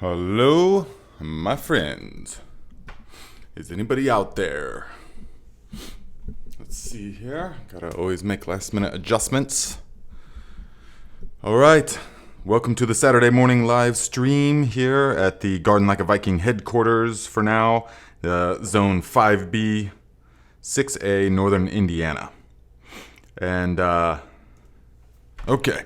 Hello, my friends. Is anybody out there? Let's see here. Gotta always make last minute adjustments. All right. Welcome to the Saturday morning live stream here at the Garden Like a Viking headquarters for now, Zone 5B, 6A, Northern Indiana. And, okay.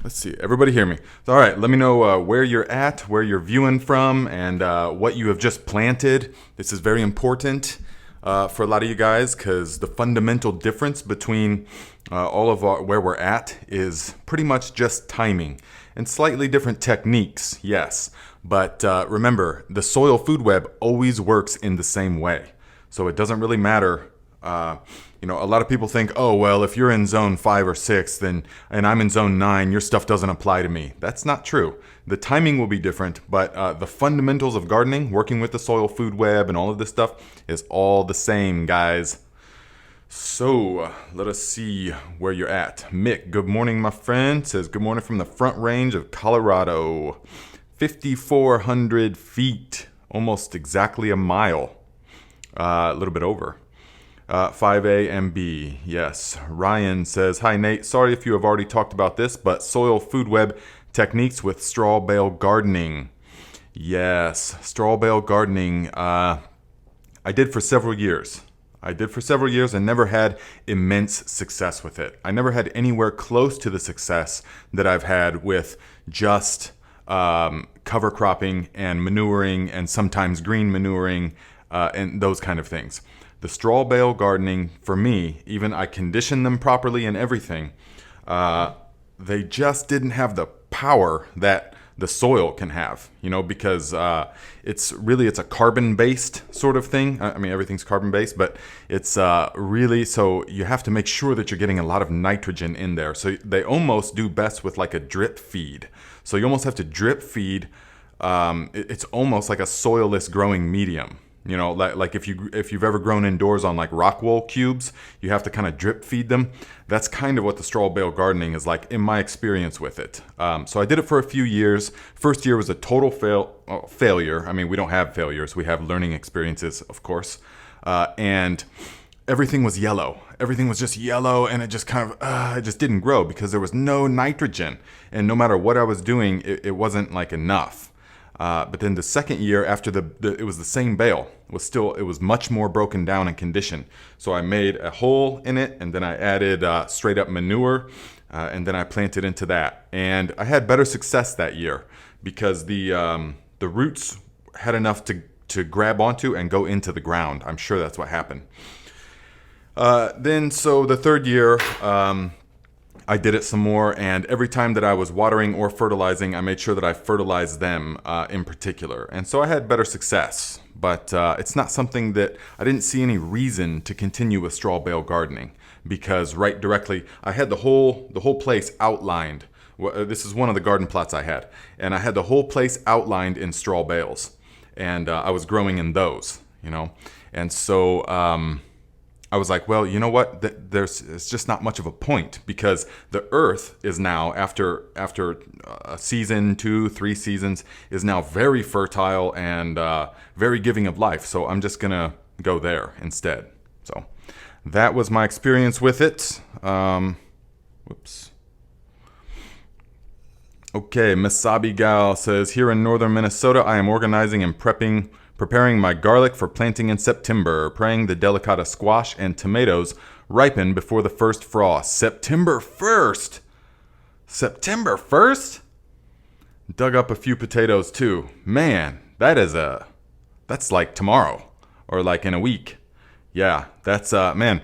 Let's see. Everybody hear me. All right. Let me know where you're at, where you're viewing from, and what you have just planted. This is very important for a lot of you guys because the fundamental difference between all of where we're at is pretty much just timing and slightly different techniques, yes. But remember, the soil food web always works in the same way. So it doesn't really matter. A lot of people think, oh, well, if you're in zone 5 or 6, and I'm in zone 9, your stuff doesn't apply to me. That's not true. The timing will be different, but the fundamentals of gardening, working with the soil food web and all of this stuff is all the same, guys. So let us see where you're at. Mick, good morning, my friend. Says good morning from the Front Range of Colorado. 5,400 feet, almost exactly a mile. A little bit over. 5A and B, yes. Ryan says, hi Nate, sorry if you have already talked about this, but soil food web techniques with straw bale gardening. Yes, straw bale gardening, I did for several years. And never had immense success with it. I never had anywhere close to the success that I've had with just cover cropping and manuring and sometimes green manuring and those kind of things. The straw bale gardening, for me, even I conditioned them properly and everything, they just didn't have the power that the soil can have, because it's a carbon-based sort of thing. I mean, everything's carbon-based, but it's really, so you have to make sure that you're getting a lot of nitrogen in there. So they almost do best with like a drip feed. So you almost have to drip feed. It's almost like a soilless growing medium. Like if you've ever grown indoors on like rock wool cubes, you have to kind of drip feed them. That's kind of what the straw bale gardening is like in my experience with it. So I did it for a few years. First year was a total failure. I mean, we don't have failures. We have learning experiences, of course. And everything was yellow. Everything was just yellow, and it just it just didn't grow because there was no nitrogen. And no matter what I was doing, it wasn't like enough. But then the second year after it was the same bale, it was much more broken down and conditioned. So I made a hole in it, and then I added straight up manure, and then I planted into that. And I had better success that year because the roots had enough to grab onto and go into the ground. I'm sure that's what happened. So the third year, I did it some more, and every time that I was watering or fertilizing, I made sure that I fertilized them in particular. And so I had better success, but it's not something that I didn't see any reason to continue with straw bale gardening because right directly, I had the whole place outlined. This is one of the garden plots I had, and I had the whole place outlined in straw bales, and I was growing in those, and so I was like, well, you know what? It's just not much of a point because the earth is now, after a season, 2, 3 seasons, is now very fertile and very giving of life. So I'm just going to go there instead. So that was my experience with it. Whoops. Okay, Misabi Gal says, here in northern Minnesota, I am organizing and preparing my garlic for planting in September, praying the delicata squash and tomatoes ripen before the first frost. September 1st? September 1st? Dug up a few potatoes too. Man, that's like tomorrow or like in a week. Yeah, that's, man.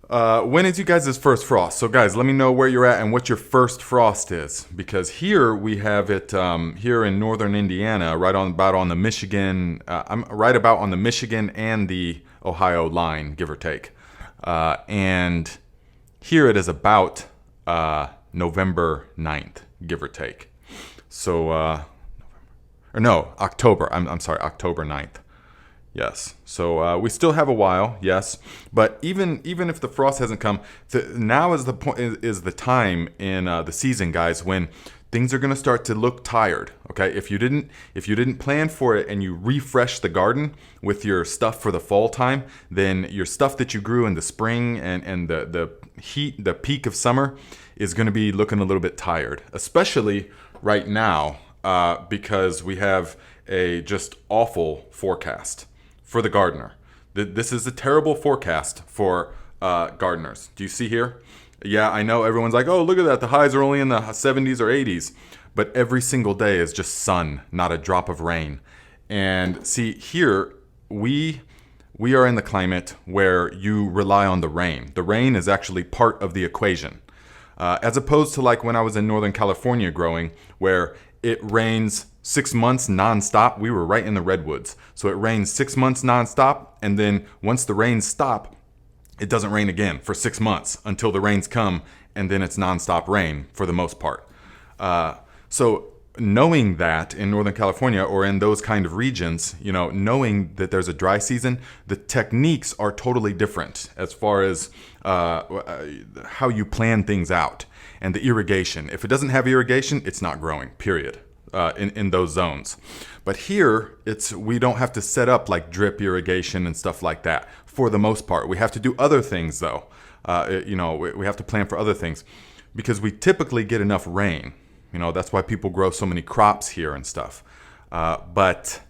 When is you guys' first frost? So guys, let me know where you're at and what your first frost is. Because here we have it here in northern Indiana, about on the Michigan. I'm right about on the Michigan and the Ohio line, give or take. And here it is about November 9th, give or take. So, October. I'm sorry, October 9th. Yes. So we still have a while, yes. But even if the frost hasn't come, now is the point is the time in the season, guys, when things are going to start to look tired. Okay, if you didn't plan for it and you refresh the garden with your stuff for the fall time, then your stuff that you grew in the spring and the peak of summer is going to be looking a little bit tired, especially right now, because we have a just awful forecast for the gardener. This is a terrible forecast for gardeners. Do you see here? Yeah, I know everyone's like, oh, look at that. The highs are only in the 70s or 80s. But every single day is just sun, not a drop of rain. And see, here, we are in the climate where you rely on the rain. The rain is actually part of the equation. As opposed to like when I was in Northern California growing, where it rains 6 months nonstop. We were right in the redwoods. So it rains 6 months nonstop. And then once the rains stop, it doesn't rain again for 6 months until the rains come, and then it's nonstop rain for the most part. So knowing that in Northern California or in those kind of regions, knowing that there's a dry season, the techniques are totally different as far as how you plan things out. And the irrigation, if it doesn't have irrigation, it's not growing, period, in those zones. But here, we don't have to set up like drip irrigation and stuff like that for the most part. We have to do other things though. We have to plan for other things because we typically get enough rain. That's why people grow so many crops here and stuff. But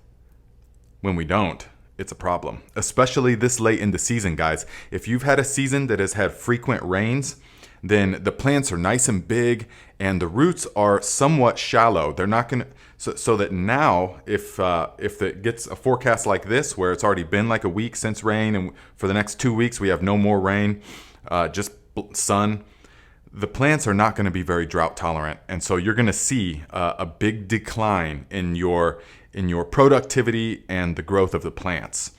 when we don't, it's a problem, especially this late in the season, guys. If you've had a season that has had frequent rains, then the plants are nice and big and the roots are somewhat shallow. They're not going to, so that now if it gets a forecast like this, where it's already been like a week since rain and for the next 2 weeks we have no more rain, just sun, the plants are not going to be very drought tolerant. And so you're going to see a big decline in your productivity and the growth of the plants.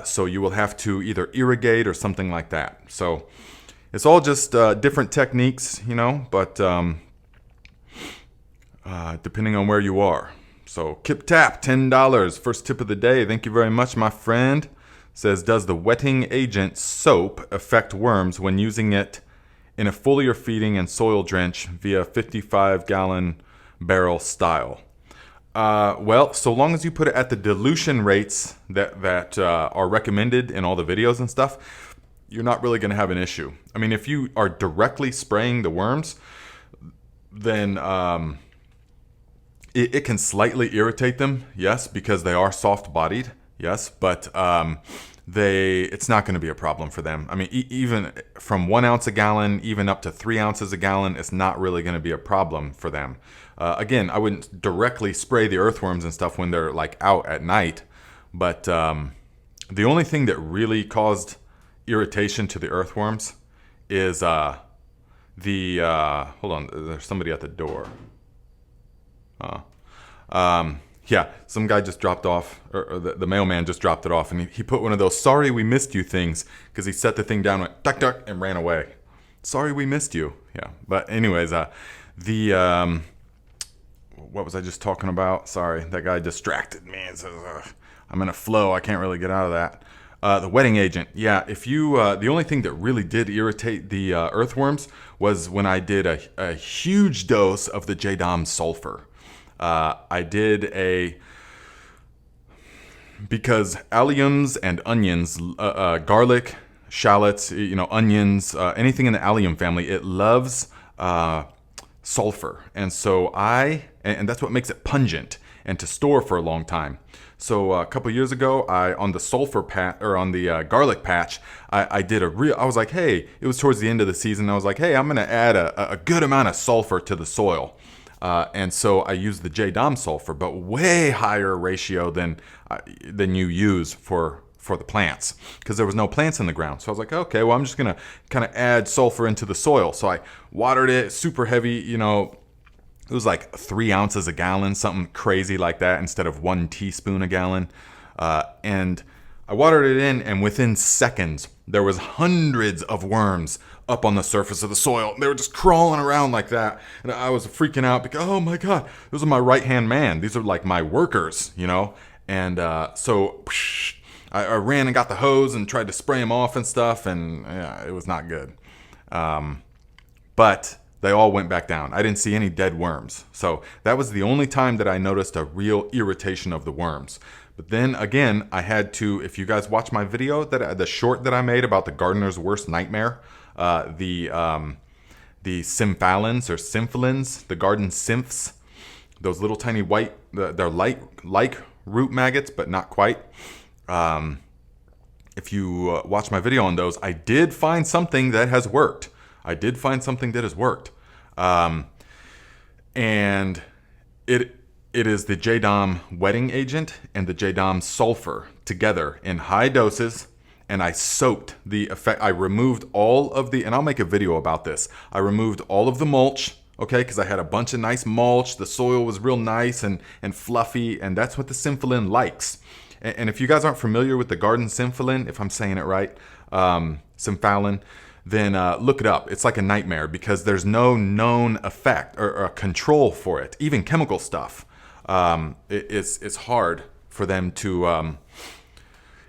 So you will have to either irrigate or something like that. So it's all just different techniques, but depending on where you are. So Kip Tap, $10. First tip of the day. Thank you very much, my friend. Says, does the wetting agent soap affect worms when using it in a foliar feeding and soil drench via 55-gallon barrel style? Well, so long as you put it at the dilution rates that are recommended in all the videos and stuff, you're not really going to have an issue. I mean, if you are directly spraying the worms, then it can slightly irritate them, yes, because they are soft-bodied, yes, but it's not going to be a problem for them. I mean, even from 1 ounce a gallon, even up to 3 ounces a gallon, it's not really going to be a problem for them. Again, I wouldn't directly spray the earthworms and stuff when they're like out at night, but the only thing that really caused irritation to the earthworms is hold on, there's somebody at the door. Yeah, some guy just dropped off, or the mailman just dropped it off, and he put one of those "sorry we missed you" things, because he set the thing down, went duck duck, and ran away. Sorry we missed you. Yeah, but anyways, what was I just talking about? Sorry, that guy distracted me. And says, I'm in a flow. I can't really get out of that. The wetting agent. Yeah, if you, the only thing that really did irritate the earthworms was when I did a huge dose of the JDOM sulfur. I did because alliums and onions, garlic, shallots, onions, anything in the allium family, it loves sulfur. And so and that's what makes it pungent and to store for a long time. So a couple years ago, on the sulfur patch, or on the garlic patch, I did I was like, hey, it was towards the end of the season. I was like, hey, I'm going to add a good amount of sulfur to the soil. And so I used the JDOM sulfur, but way higher ratio than you use for the plants, because there was no plants in the ground. So I was like, okay, well, I'm just going to kind of add sulfur into the soil. So I watered it super heavy, it was like 3 ounces a gallon, something crazy like that, instead of 1 teaspoon a gallon. And I watered it in, and within seconds, there was hundreds of worms up on the surface of the soil. They were just crawling around like that. And I was freaking out because, oh my God, those are my right-hand man. These are like my workers, And so I ran and got the hose and tried to spray them off and stuff, and yeah, it was not good. But They all went back down. I didn't see any dead worms. So that was the only time that I noticed a real irritation of the worms. But then again, I had to, if you guys watch my video, the short that I made about the gardener's worst nightmare, the symphalins or symphilins, the garden symphs, those little tiny white, they're like root maggots, but not quite. If you watch my video on those, I did find something that has worked. And it is the JDOM wetting agent and the JDOM sulfur together in high doses. And I soaked the effect. I removed all of the, and I'll make a video about this. I removed all of the mulch, okay, because I had a bunch of nice mulch. The soil was real nice and fluffy, and that's what the symphilin likes. And if you guys aren't familiar with the garden symphilin, if I'm saying it right, symphalin, then look it up. It's like a nightmare because there's no known effect or control for it. Even chemical stuff, it's hard for them to.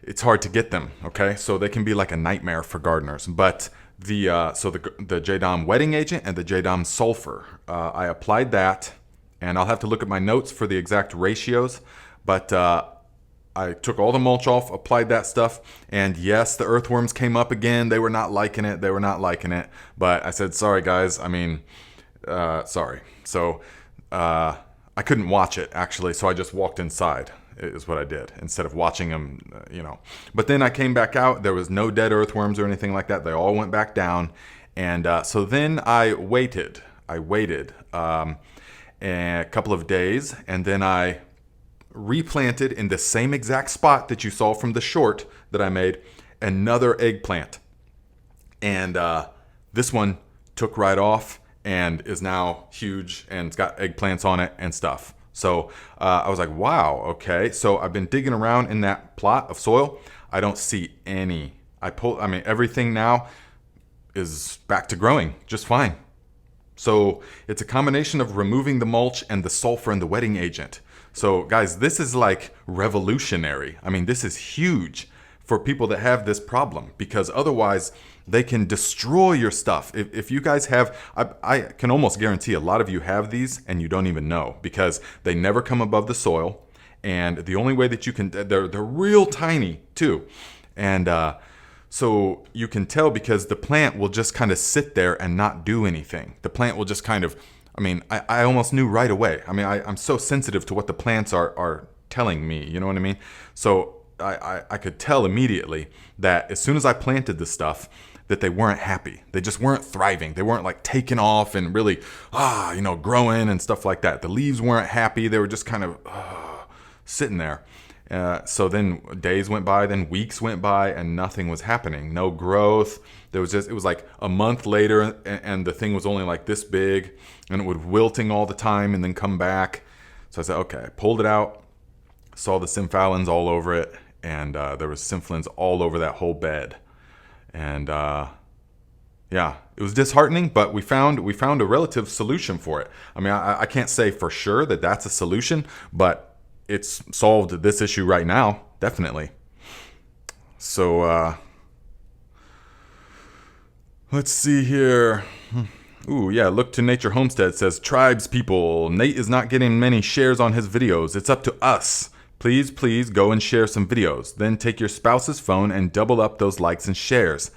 It's hard to get them. Okay, so they can be like a nightmare for gardeners. But the JDOM wetting agent and the JDOM sulfur, I applied that, and I'll have to look at my notes for the exact ratios. But I took all the mulch off, applied that stuff, and yes, the earthworms came up again. They were not liking it. But I said, sorry, guys. I mean, sorry. So I couldn't watch it, actually, so I just walked inside, is what I did, instead of watching them, But then I came back out. There was no dead earthworms or anything like that. They all went back down. And so then I waited. A couple of days, and then I replanted in the same exact spot that you saw from the short that I made, another eggplant. And this one took right off and is now huge, and it's got eggplants on it and stuff. So I was like, wow, okay. So I've been digging around in that plot of soil. I don't see any. Everything now is back to growing just fine. So it's a combination of removing the mulch and the sulfur and the wetting agent. So guys, this is like revolutionary. I mean, this is huge for people that have this problem, because otherwise they can destroy your stuff. If you guys have, I can almost guarantee a lot of you have these and you don't even know, because they never come above the soil. And the only way that you can, they're real tiny too. And so you can tell because the plant will just kind of sit there and not do anything. The plant will just kind of, I almost knew right away. I'm so sensitive to what the plants are telling me, you know what I mean? So I could tell immediately that as soon as I planted this stuff, that they weren't happy. They just weren't thriving. They weren't like taking off and really, growing and stuff like that. The leaves weren't happy. They were just kind of sitting there. So then days went by, then weeks went by, and nothing was happening. No growth. It was like a month later, and the thing was only like this big, and it would wilting all the time and then come back. So I said, okay, I pulled it out, saw the symphalins all over it, and there was symphilins all over that whole bed. And yeah, it was disheartening, but we found a relative solution for it. I can't say for sure that that's a solution, but it's solved this issue right now, definitely. So let's see here. Ooh, yeah, Look to Nature Homestead says, tribes people, Nate is not getting many shares on his videos. It's up to us. Please go and share some videos. Then take your spouse's phone and double up those likes and shares.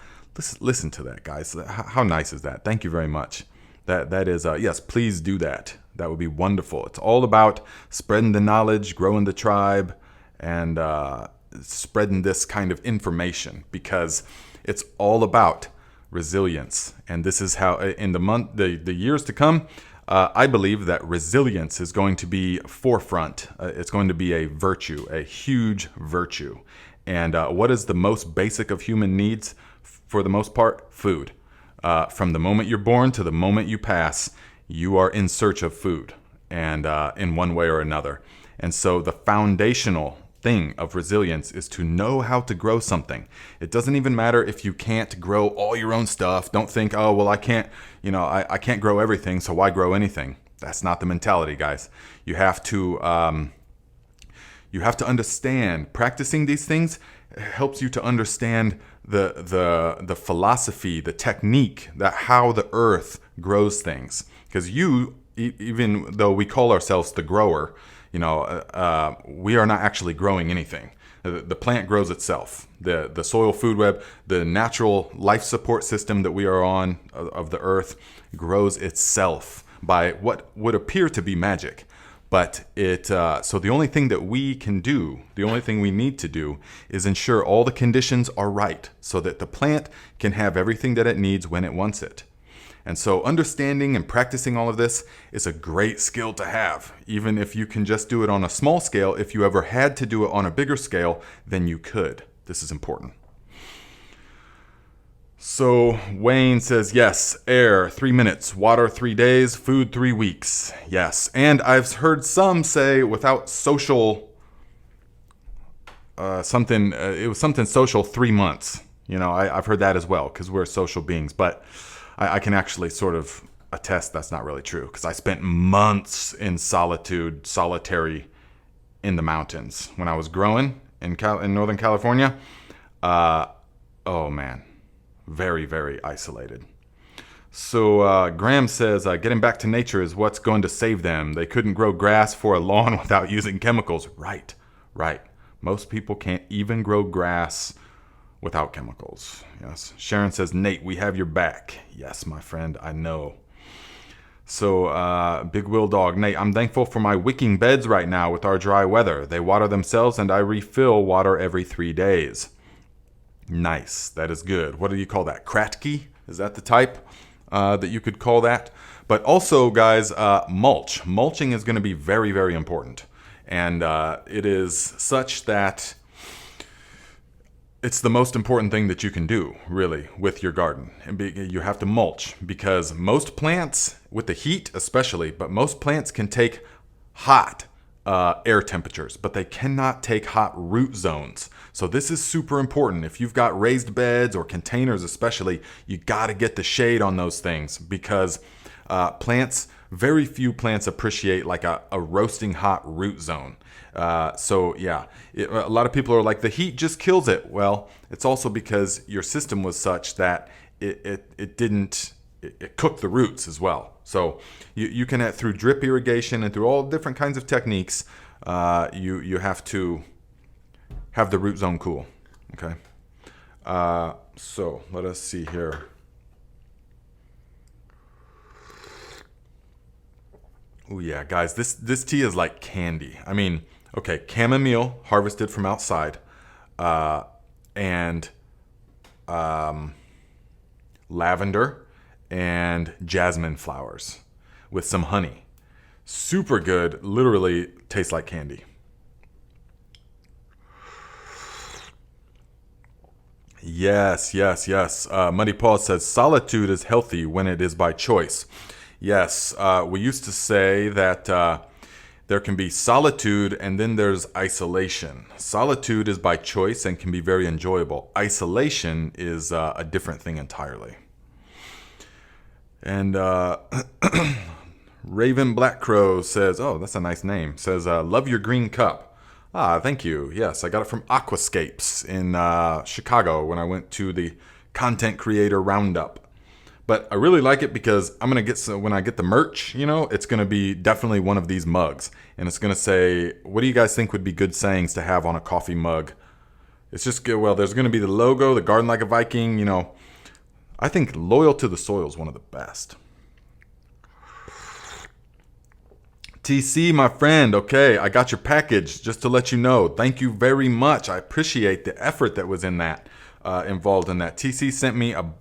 Listen to that, guys. How nice is that? Thank you very much. That is, yes, please do that. That would be wonderful. It's all about spreading the knowledge, growing the tribe, and spreading this kind of information, because it's all about resilience. And this is how, in the years to come, I believe that resilience is going to be forefront. It's going to be a virtue, a huge virtue. And what is the most basic of human needs? For the most part, food. From the moment you're born to the moment you pass, you are in search of food, and in one way or another. And so the foundational thing of resilience is to know how to grow something. It doesn't even matter if you can't grow all your own stuff. Don't think, oh, well, I can't grow everything, so why grow anything? That's not the mentality, guys. You have to understand. Practicing these things helps you to understand the philosophy, the technique, that how the earth grows things. Because even though we call ourselves the grower, we are not actually growing anything. The plant grows itself. The soil food web, the natural life support system that we are on of the earth grows itself by what would appear to be magic. But so the only thing that we can do, the only thing we need to do is ensure all the conditions are right so that the plant can have everything that it needs when it wants it. And so understanding and practicing all of this is a great skill to have. Even if you can just do it on a small scale, if you ever had to do it on a bigger scale, then you could. This is important. So Wayne says, yes, air 3 minutes, water 3 days, food 3 weeks. Yes. And I've heard some say without social it was something social 3 months. I've heard that as well because we're social beings. But I can actually sort of attest that's not really true because I spent months in solitary in the mountains when I was growing in Northern California. Oh man, very, very isolated. So Graham says, getting back to nature is what's going to save them. They couldn't grow grass for a lawn without using chemicals. Right. Most people can't even grow grass without chemicals. Yes. Sharon says, Nate, we have your back. Yes, my friend, I know. So, Big Will Dog, Nate, I'm thankful for my wicking beds right now with our dry weather. They water themselves and I refill water every 3 days. Nice. That is good. What do you call that? Kratky? Is that the type that you could call that? But also, guys, mulch. Mulching is going to be very, very important. And it is such that it's the most important thing that you can do, really, with your garden. You have to mulch because most plants, with the heat especially, but most plants can take hot air temperatures, but they cannot take hot root zones. So this is super important. If you've got raised beds or containers especially, you got to get the shade on those things because very few plants appreciate like a roasting hot root zone. A lot of people are like, the heat just kills it. Well, it's also because your system was such that it cooked the roots as well. So you can, through drip irrigation and through all different kinds of techniques, you have to have the root zone cool. Okay. So let us see here. Oh yeah, guys, this tea is like candy. I mean, okay, chamomile harvested from outside, and lavender and jasmine flowers with some honey. Super good, literally tastes like candy. Yes. Muddy Paul says, solitude is healthy when it is by choice. Yes, we used to say that there can be solitude and then there's isolation. Solitude is by choice and can be very enjoyable. Isolation is a different thing entirely. And Raven Black Crow says, oh, that's a nice name, says, love your green cup. Ah, thank you. Yes, I got it from Aquascapes in Chicago when I went to the Content Creator Roundup. But I really like it because I'm going to get when I get the merch, it's going to be definitely one of these mugs. And it's going to say, what do you guys think would be good sayings to have on a coffee mug? It's just good. Well, there's going to be the logo, the Garden Like a Viking, I think loyal to the soil is one of the best. TC, my friend, okay, I got your package just to let you know. Thank you very much. I appreciate the effort that was in that, involved in that. TC sent me a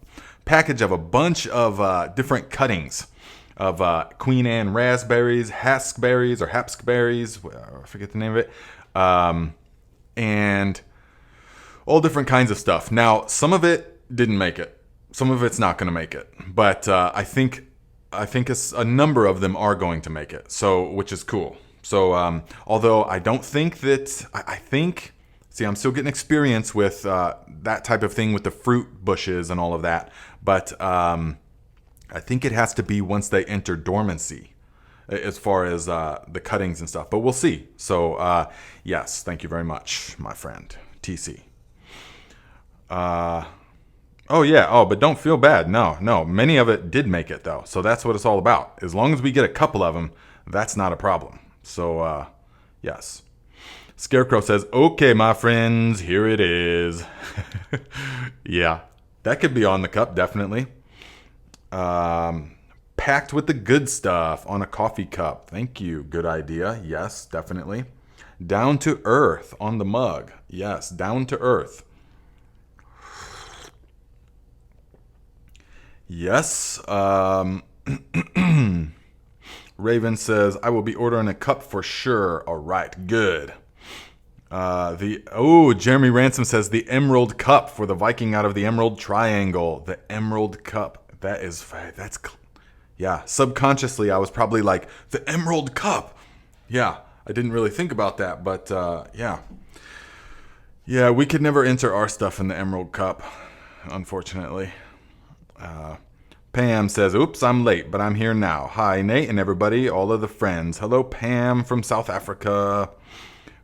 package of a bunch of different cuttings of Queen Anne raspberries, haskberries or hapskberries, I forget the name of it, and all different kinds of stuff. Now, some of it didn't make it. Some of it's not going to make it. But I think a number of them are going to make it, so which is cool. So although I don't think that, I think, see, I'm still getting experience with that type of thing with the fruit bushes and all of that. But I think it has to be once they enter dormancy as far as the cuttings and stuff. But we'll see. So yes, thank you very much, my friend, TC. Oh yeah. Oh, but don't feel bad. No, no. Many of it did make it though, so that's what it's all about. As long as we get a couple of them, that's not a problem. So, yes. Scarecrow says, "Okay, my friends, here it is." Yeah, that could be on the cup, definitely. Packed with the good stuff on a coffee cup. Thank you. Good idea. Yes, definitely. Down to earth on the mug. Yes, down to earth. Yes. Raven says, "I will be ordering a cup for sure." All right, good. Jeremy Ransom says the Emerald Cup for the Viking out of the Emerald Triangle. The Emerald Cup. Yeah. Subconsciously, I was probably like the Emerald Cup. Yeah, I didn't really think about that, but yeah. Yeah, we could never enter our stuff in the Emerald Cup, unfortunately. Pam says, "Oops, I'm late, but I'm here now. Hi, Nate and everybody, all of the friends. Hello, Pam from South Africa."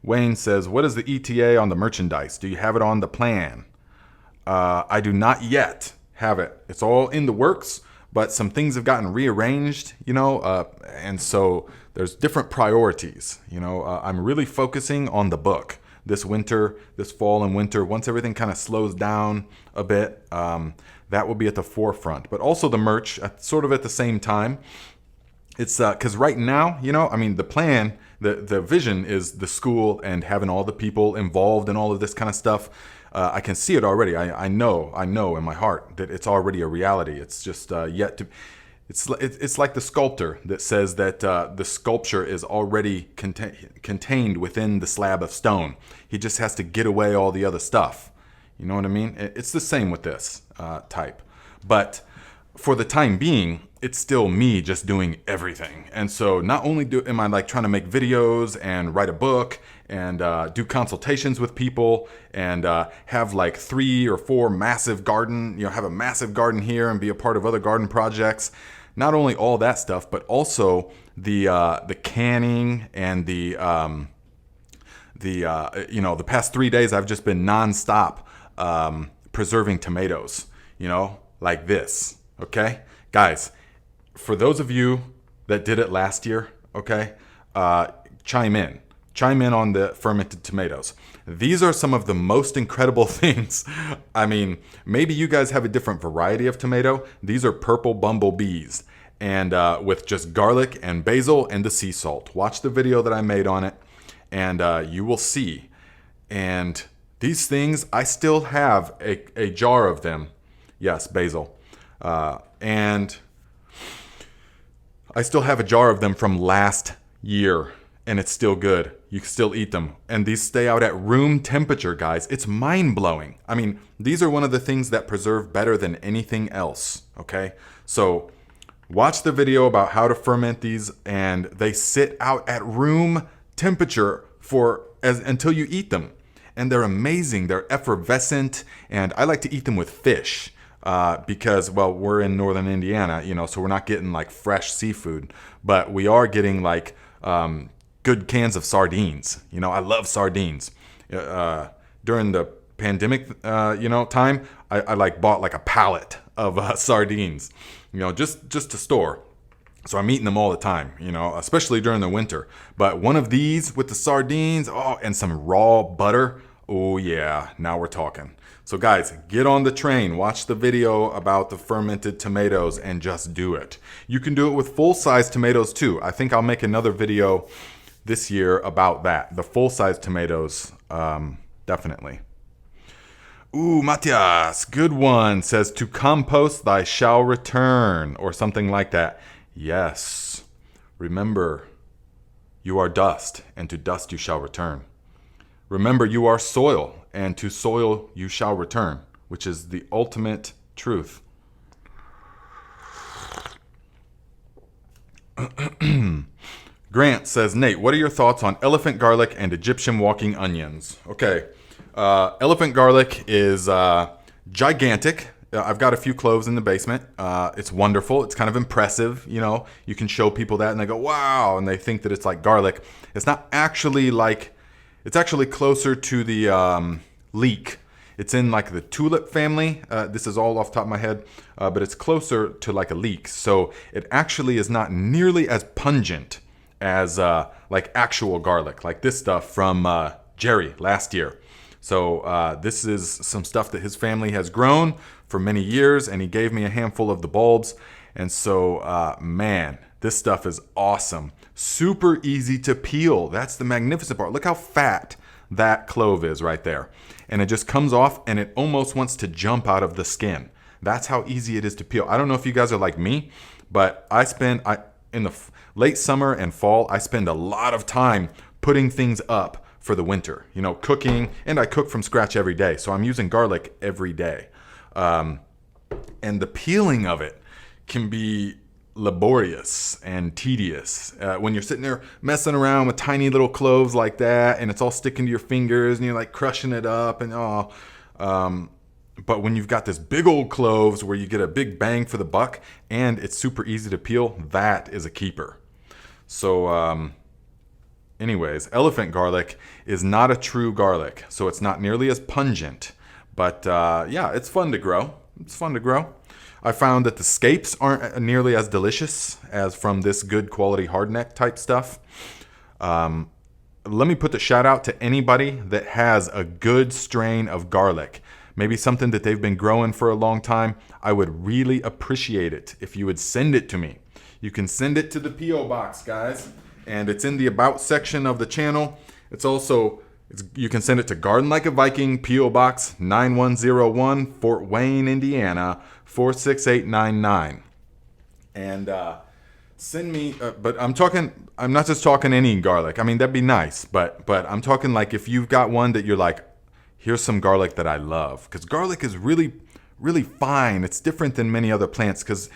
Wayne says, "What is the ETA on the merchandise? Do you have it on the plan?" I do not yet have it. It's all in the works, but some things have gotten rearranged, and so there's different priorities. I'm really focusing on the book this winter, this fall and winter. Once everything kind of slows down a bit, that will be at the forefront. But also the merch, sort of at the same time. It's because right now, the plan, the vision is the school and having all the people involved and all of this kind of stuff. I can see it already. I know in my heart that it's already a reality. It's just yet to. It's like the sculptor that says that the sculpture is already contained within the slab of stone. He just has to get away all the other stuff. You know what I mean? It's the same with this type. But for the time being, it's still me just doing everything. And so not only am I like trying to make videos and write a book and do consultations with people and have like 3 or 4 massive garden, have a massive garden here and be a part of other garden projects. Not only all that stuff, but also the canning and the past 3 days I've just been nonstop preserving tomatoes, like this. Okay, guys, for those of you that did it last year, okay, chime in on the fermented tomatoes. These are some of the most incredible things. I mean, maybe you guys have a different variety of tomato. These are purple bumblebees, and with just garlic and basil and the sea salt. Watch the video that I made on it, and you will see. And these things, I still have a jar of them. Yes, basil. And I still have a jar of them from last year, and it's still good. You can still eat them. And these stay out at room temperature, guys. It's mind-blowing. I mean, these are one of the things that preserve better than anything else, okay? So watch the video about how to ferment these, and they sit out at room temperature until you eat them. And they're amazing. They're effervescent, and I like to eat them with fish. Because, well, we're in northern Indiana, so we're not getting like fresh seafood, but we are getting like good cans of sardines. I love sardines. During the pandemic, time, I like bought like a pallet of sardines, just to store. So I'm eating them all the time, especially during the winter. But one of these with the sardines, and some raw butter. Oh yeah, now we're talking. So guys, get on the train, watch the video about the fermented tomatoes, and just do it. You can do it with full-size tomatoes too. I think I'll make another video this year about that. The full-size tomatoes, definitely. Ooh, Matias, good one. Says, "To compost thy shall return," or something like that. Yes. Remember, you are dust, and to dust you shall return. Remember, you are soil, and to soil you shall return, which is the ultimate truth. Grant says, "Nate, what are your thoughts on elephant garlic and Egyptian walking onions?" Okay, elephant garlic is gigantic. I've got a few cloves in the basement. It's wonderful. It's kind of impressive. You can show people that and they go, wow, and they think that it's like garlic. It's not actually like... It's actually closer to the leek. It's in like the tulip family. This is all off the top of my head, but it's closer to like a leek. So it actually is not nearly as pungent as like actual garlic, like this stuff from Jerry last year. So this is some stuff that his family has grown for many years, and he gave me a handful of the bulbs. And so, man, this stuff is awesome. Super easy to peel. That's the magnificent part. Look how fat that clove is right there. And it just comes off, and it almost wants to jump out of the skin. That's how easy it is to peel. I don't know if you guys are like me, but in the late summer and fall, I spend a lot of time putting things up for the winter, you know, cooking, and I cook from scratch every day. So I'm using garlic every day. And the peeling of it can be laborious and tedious when you're sitting there messing around with tiny little cloves like that, and it's all sticking to your fingers, and you're like crushing it up, and but when you've got this big old cloves where you get a big bang for the buck and it's super easy to peel, that is a keeper. So anyways, elephant garlic is not a true garlic, so it's not nearly as pungent, but yeah, it's fun to grow. It's fun to grow. I found that the scapes aren't nearly as delicious as from this good quality hardneck type stuff. Let me put the shout out to anybody that has a good strain of garlic. Maybe something that they've been growing for a long time. I would really appreciate it if you would send it to me. You can send it to the P.O. box, guys. And it's in the About section of the channel. You can send it to Garden Like a Viking, P.O. Box 9101, Fort Wayne, Indiana, 46899. And send me, but I'm not just talking any garlic. I mean, that'd be nice, but I'm talking like if you've got one that you're like, here's some garlic that I love. Because garlic is really, really fine. It's different than many other plants because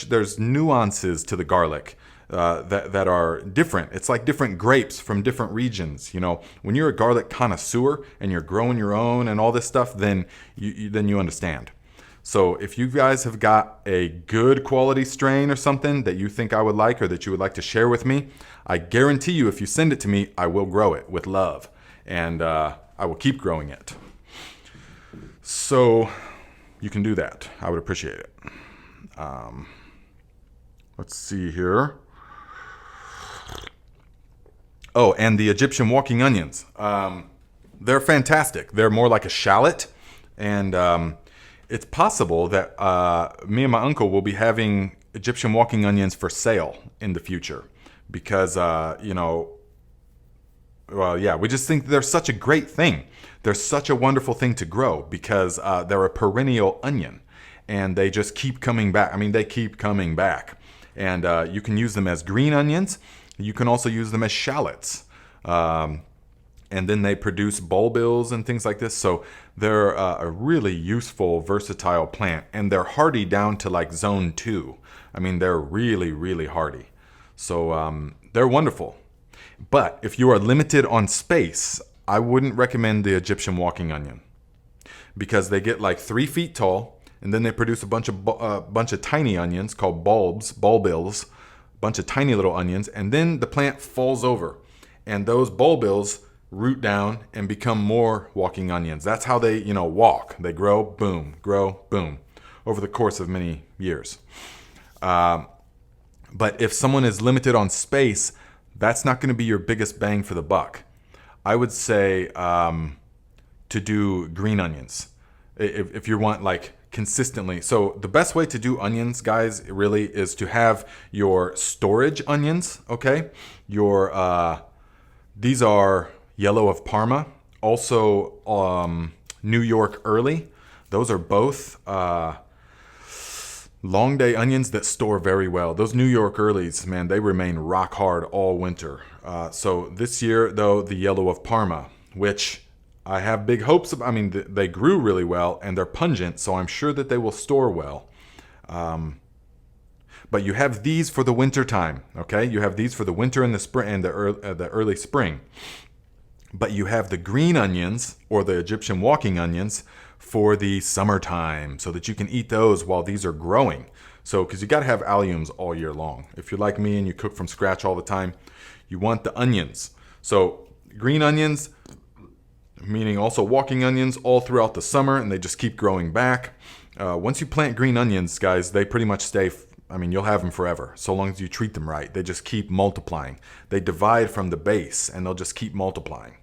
there's nuances to the garlic. That are different. It's like different grapes from different regions. You know, when you're a garlic connoisseur and you're growing your own and all this stuff, then you understand. So if you guys have got a good quality strain or something that you think I would like or that you would like to share with me, I guarantee you if you send it to me, I will grow it with love, and I will keep growing it. So you can do that. I would appreciate it. Let's see here. Oh, and the Egyptian walking onions. They're fantastic. They're more like a shallot. And it's possible that me and my uncle will be having Egyptian walking onions for sale in the future. Because, we just think they're such a great thing. They're such a wonderful thing to grow because they're a perennial onion. And they just keep coming back. I mean, they keep coming back. And you can use them as green onions. You can also use them as shallots. And then they produce bulbils and things like this. So they're a really useful, versatile plant. And they're hardy down to like zone 2. I mean, they're really, really hardy. So they're wonderful. But if you are limited on space, I wouldn't recommend the Egyptian walking onion. Because they get like 3 feet tall. And then they produce a bunch of tiny onions called bulbils. Bunch of tiny little onions, and then the plant falls over, and those bulbils root down and become more walking onions. That's how they, walk. They grow, boom, over the course of many years. But if someone is limited on space, that's not going to be your biggest bang for the buck. I would say to do green onions if you want like consistently. So the best way to do onions, guys, really is to have your storage onions, okay? These are yellow of Parma, also New York early. Those are both long day onions that store very well. Those New York earlies, man, they remain rock hard all winter. So this year, though, the yellow of Parma, which I have big hopes of. I mean, they grew really well and they're pungent, so I'm sure that they will store well. But you have these for the winter time, okay? You have these for the winter and the spring and the early spring. But you have the green onions or the Egyptian walking onions for the summertime, so that you can eat those while these are growing. So, because you got to have alliums all year long. If you're like me and you cook from scratch all the time, you want the onions. So green onions, meaning also walking onions all throughout the summer, and they just keep growing back. Once you plant green onions, guys, they pretty much stay, you'll have them forever, so long as you treat them right. They just keep multiplying. They divide from the base, and they'll just keep multiplying.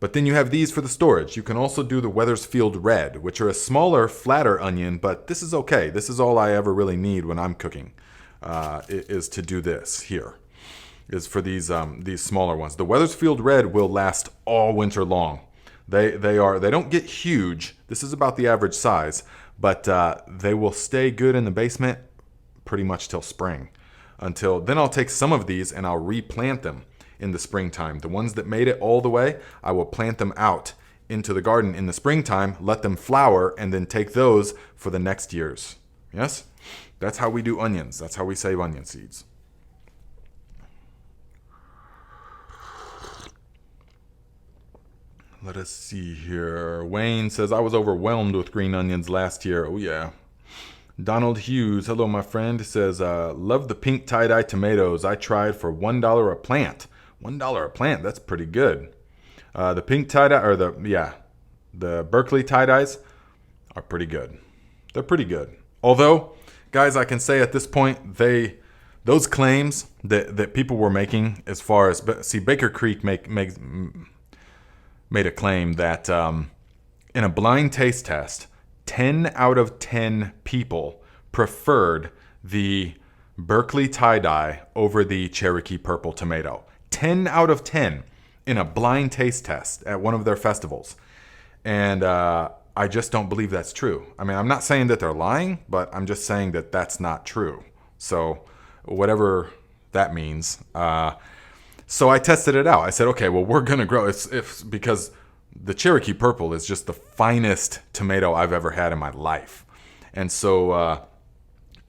But then you have these for the storage. You can also do the Wethersfield Red, which are a smaller, flatter onion, but this is okay. This is all I ever really need when I'm cooking, is to do this here, is for these smaller ones. The Wethersfield Red will last all winter long. They don't get huge. This is about the average size, but they will stay good in the basement pretty much till spring. Then I'll take some of these and I'll replant them in the springtime. The ones that made it all the way, I will plant them out into the garden in the springtime, let them flower, and then take those for the next years. Yes? That's how we do onions. That's how we save onion seeds. Let us see here. Wayne says, I was overwhelmed with green onions last year. Oh, yeah. Donald Hughes, hello, my friend, says, love the pink tie-dye tomatoes. I tried for $1 a plant. $1 a plant, that's pretty good. The pink tie-dye, or the Berkeley tie-dyes are pretty good. They're pretty good. Although, guys, I can say at this point, those claims that people were making as far as, Baker Creek made a claim that in a blind taste test, 10 out of 10 people preferred the Berkeley tie-dye over the Cherokee purple tomato. 10 out of 10 in a blind taste test at one of their festivals. And I just don't believe that's true. I'm not saying that they're lying, but I'm just saying that that's not true. So whatever that means. So I tested it out. I said, okay, well, we're going to grow. Because the Cherokee purple is just the finest tomato I've ever had in my life. And so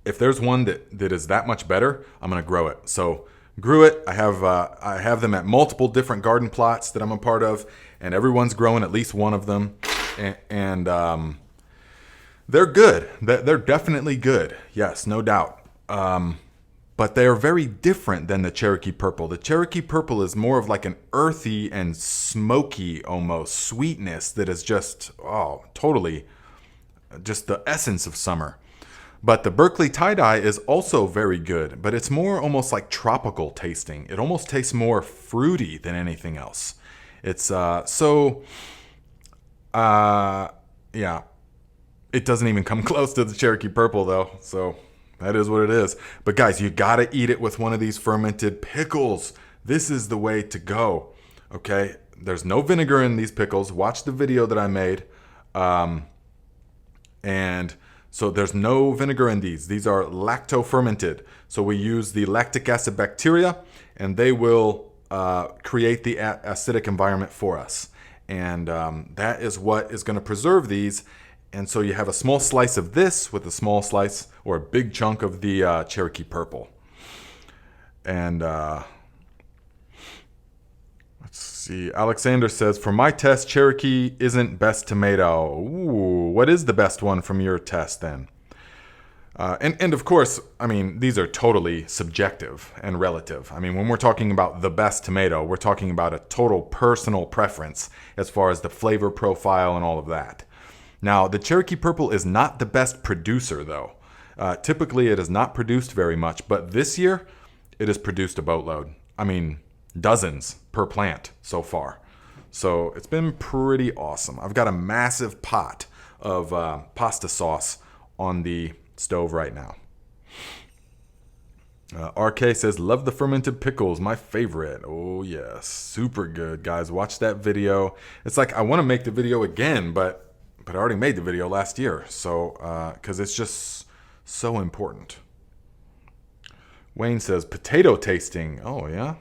if there's one that is that much better, I'm going to grow it. So grew it. I have them at multiple different garden plots that I'm a part of, and everyone's growing at least one of them. And they're good. They're definitely good. Yes, no doubt. But they are very different than the Cherokee purple. The Cherokee purple is more of like an earthy and smoky almost sweetness that is just, totally just the essence of summer. But the Berkeley tie-dye is also very good, but it's more almost like tropical tasting. It almost tastes more fruity than anything else. It's yeah. It doesn't even come close to the Cherokee purple though, so that is what it is. But guys, you gotta eat it with one of these fermented pickles. This is the way to go, okay? There's no vinegar in these pickles. Watch the video that I made. And so there's no vinegar in these. These are lacto-fermented. So we use the lactic acid bacteria, and they will create the acidic environment for us. And that is what is going to preserve these. And so you have a small slice of this with a small slice or a big chunk of the Cherokee purple. And let's see. Alexander says, for my test, Cherokee isn't best tomato. Ooh, what is the best one from your test then? And of course, these are totally subjective and relative. When we're talking about the best tomato, we're talking about a total personal preference as far as the flavor profile and all of that. Now, the Cherokee purple is not the best producer though. Typically, it is not produced very much, but this year, it has produced a boatload. Dozens per plant so far. So it's been pretty awesome. I've got a massive pot of pasta sauce on the stove right now. RK says, love the fermented pickles, my favorite. Oh yes, super good, guys. Watch that video. It's like I want to make the video again, but I already made the video last year. So because it's just so important. Wayne says, potato tasting. Oh yeah.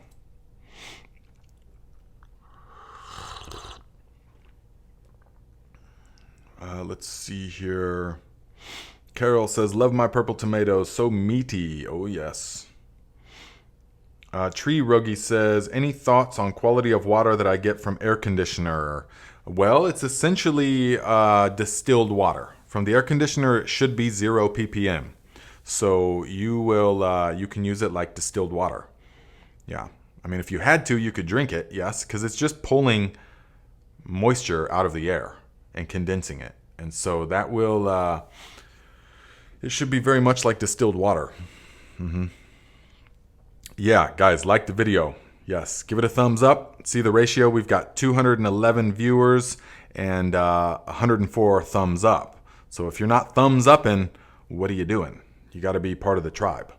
Let's see here. Carol says, love my purple tomatoes, so meaty. Oh, yes. Tree Ruggy says, any thoughts on quality of water that I get from air conditioner? Well, it's essentially distilled water. From the air conditioner, it should be 0 ppm. So you can use it like distilled water. Yeah. If you had to, you could drink it, yes, because it's just pulling moisture out of the air and condensing it. And so that will, it should be very much like distilled water. Yeah, guys, like the video. Yes, give it a thumbs up. See the ratio? We've got 211 viewers and 104 thumbs up. So if you're not thumbs upping, what are you doing? You got to be part of the tribe.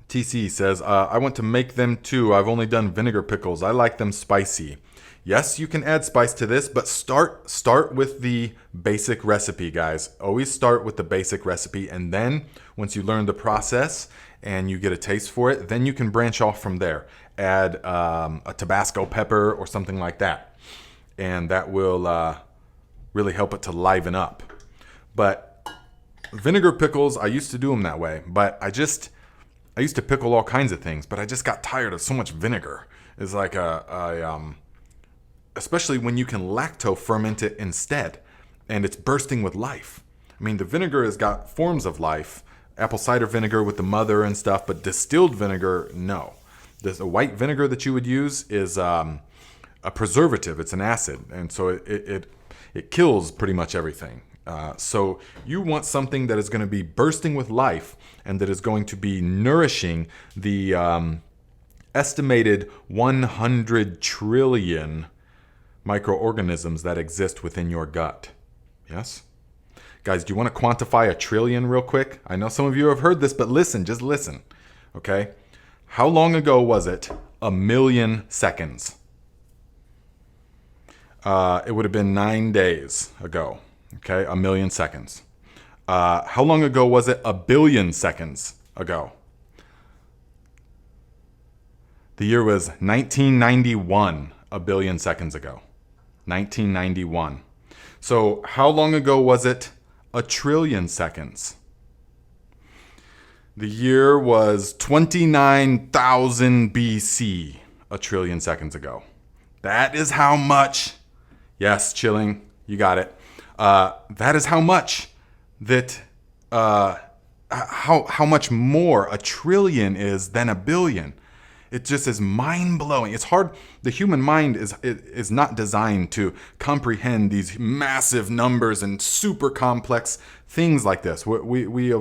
TC says, I want to make them too. I've only done vinegar pickles. I like them spicy. Yes, you can add spice to this, but start with the basic recipe, guys. Always start with the basic recipe, and then once you learn the process and you get a taste for it, then you can branch off from there. Add a Tabasco pepper or something like that, and that will really help it to liven up. But vinegar pickles, I used to do them that way, but I used to pickle all kinds of things, but I just got tired of so much vinegar. It's like especially when you can lacto ferment it instead, and it's bursting with life. I mean, the vinegar has got forms of life, apple cider vinegar with the mother and stuff, but distilled vinegar, no. The white vinegar that you would use is a preservative. It's an acid, and so it kills pretty much everything. So you want something that is going to be bursting with life and that is going to be nourishing the estimated 100 trillion microorganisms that exist within your gut. Yes? Guys, do you want to quantify a trillion real quick? I know some of you have heard this, but listen, just listen. Okay? How long ago was it? 1,000,000 seconds. It would have been 9 days ago. Okay? 1,000,000 seconds. How long ago was it? 1,000,000,000 seconds ago. The year was 1991, 1,000,000,000 seconds ago. 1991. So how long ago was it? 1,000,000,000,000 seconds. The year was 29,000 BC, 1,000,000,000 seconds ago. That is how much, yes, chilling, you got it. That is how much that, how much more a trillion is than a billion. It just is mind-blowing. It's hard. The human mind is not designed to comprehend these massive numbers and super complex things like this. We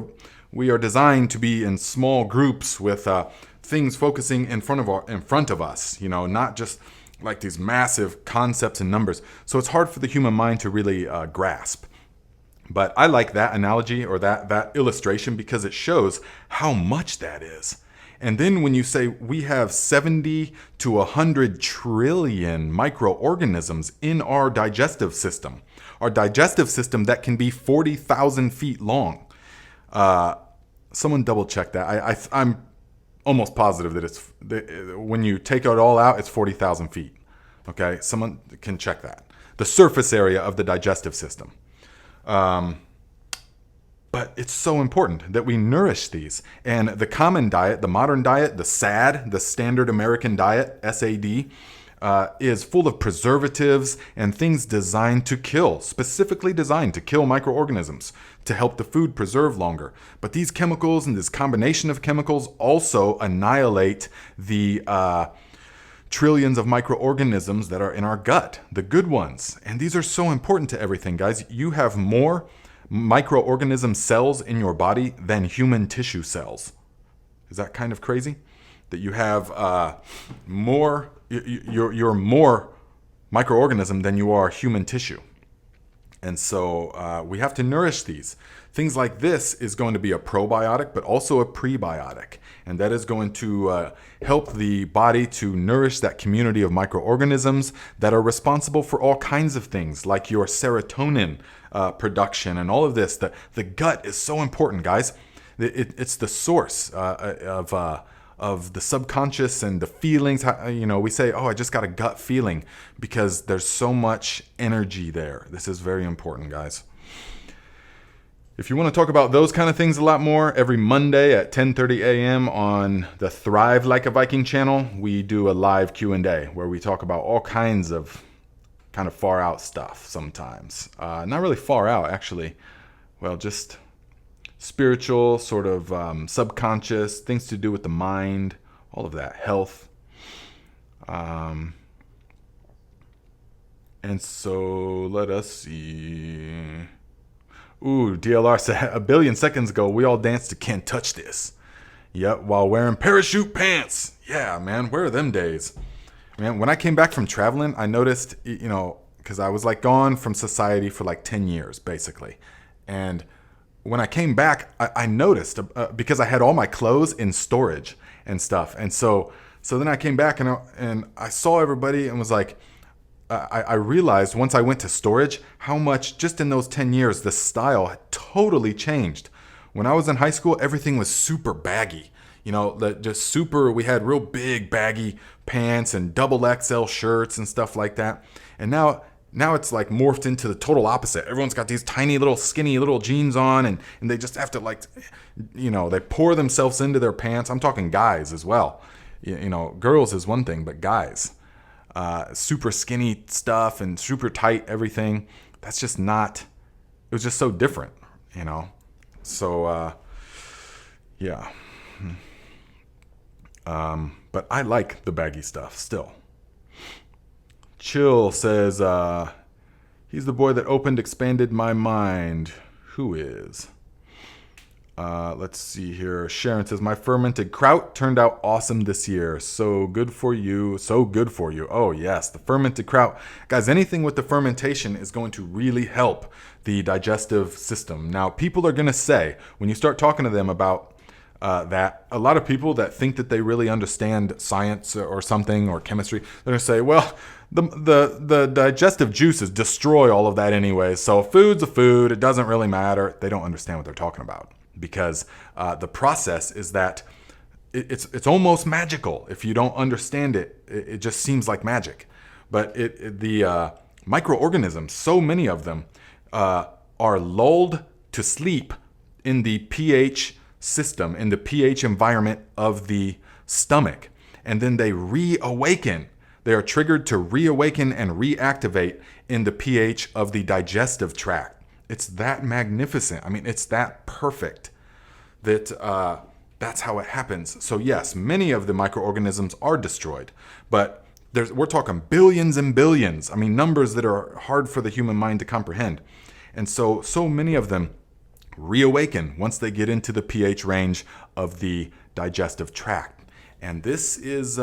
are designed to be in small groups with things focusing in front of us. You know, not just like these massive concepts and numbers. So it's hard for the human mind to really grasp. But I like that analogy or that illustration because it shows how much that is. And then when you say we have 70 to 100 trillion microorganisms in our digestive system that can be 40,000 feet long. Someone double check that. I'm almost positive that when you take it all out, it's 40,000 feet. Okay, someone can check that. The surface area of the digestive system. But it's so important that we nourish these. And the common diet, the modern diet, the SAD, the standard American diet, SAD, is full of preservatives and things designed to kill, specifically designed to kill microorganisms, to help the food preserve longer. But these chemicals and this combination of chemicals also annihilate the trillions of microorganisms that are in our gut, the good ones. And these are so important to everything, guys. You have more microorganism cells in your body than human tissue cells. Is that kind of crazy? That you have more, you're more microorganism than you are human tissue. And so we have to nourish these. Things like this is going to be a probiotic, but also a prebiotic. And that is going to help the body to nourish that community of microorganisms that are responsible for all kinds of things, like your serotonin production and all of this. The gut is so important, guys. It's the source of the subconscious and the feelings. We say, oh, I just got a gut feeling because there's so much energy there. This is very important, guys. If you want to talk about those kind of things a lot more, every Monday at 10:30 a.m. on the Thrive Like a Viking channel, we do a live Q&A where we talk about all kinds of kind of far out stuff sometimes. Not really far out, actually. Well, just spiritual, sort of subconscious, things to do with the mind, all of that, health. And so let us see. Ooh, DLR said a billion seconds ago, we all danced to Can't Touch This. Yep, while wearing parachute pants. Yeah, man, where are them days? Man, when I came back from traveling, I noticed, because I was like gone from society for like 10 years, basically. And when I came back, I noticed because I had all my clothes in storage and stuff. And so then I came back and I saw everybody and was like, I realized once I went to storage how much just in those 10 years the style had totally changed. When I was in high school, everything was super baggy. We had real big baggy pants and double XL shirts and stuff like that. And now it's like morphed into the total opposite. Everyone's got these tiny little skinny little jeans on and they just have to they pour themselves into their pants. I'm talking guys as well. Girls is one thing, but guys. Super skinny stuff and super tight everything. That's just not, it was just so different, So, yeah. But I like the baggy stuff still. Chill says, he's the boy that expanded my mind. Who is? Let's see here. Sharon says, my fermented kraut turned out awesome this year. So good for you. So good for you. Oh, yes. The fermented kraut. Guys, anything with the fermentation is going to really help the digestive system. Now, people are going to say, when you start talking to them about that, a lot of people that think that they really understand science or something or chemistry, they're going to say, well, the digestive juices destroy all of that anyway. So food's a food. It doesn't really matter. They don't understand what they're talking about. Because the process is that it's almost magical. If you don't understand it, it just seems like magic. But the microorganisms, so many of them, are lulled to sleep in the pH system, in the pH environment of the stomach. And then they reawaken. They are triggered to reawaken and reactivate in the pH of the digestive tract. It's that magnificent. I mean, it's that perfect that that's how it happens. So yes, many of the microorganisms are destroyed, but we're talking billions and billions. I mean, numbers that are hard for the human mind to comprehend. And so many of them reawaken once they get into the pH range of the digestive tract. And this is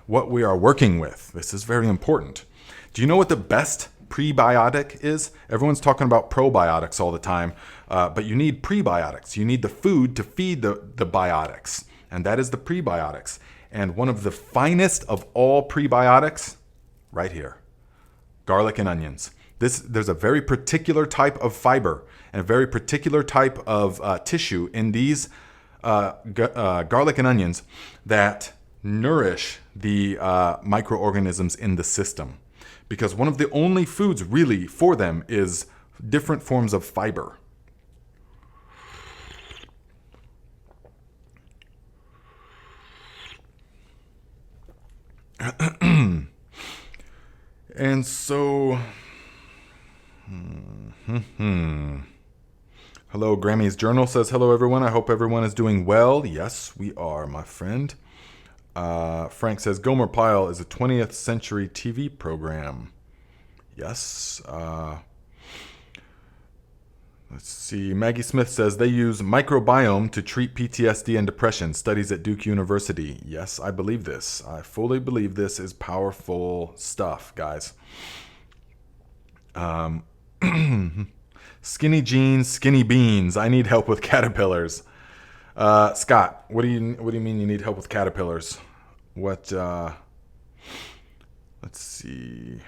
what we are working with. This is very important. Do you know what the best prebiotic is? Everyone's talking about probiotics all the time, but you need prebiotics. You need the food to feed the biotics, and that is the prebiotics. And one of the finest of all prebiotics, right here, garlic and onions. There's a very particular type of fiber and a very particular type of tissue in these garlic and onions that nourish the microorganisms in the system. Because one of the only foods really for them is different forms of fiber. And so, hello, Grammy's Journal says, hello, everyone. I hope everyone is doing well. Yes, we are, my friend. Frank says, Gomer Pyle is a 20th century TV program. Yes. Let's see. Maggie Smith says they use microbiome to treat PTSD and depression. Studies at Duke University. Yes, I believe this. I fully believe this is powerful stuff, guys. Skinny jeans, skinny beans. I need help with caterpillars. Scott, what do you mean you need help with caterpillars? What? Let's see.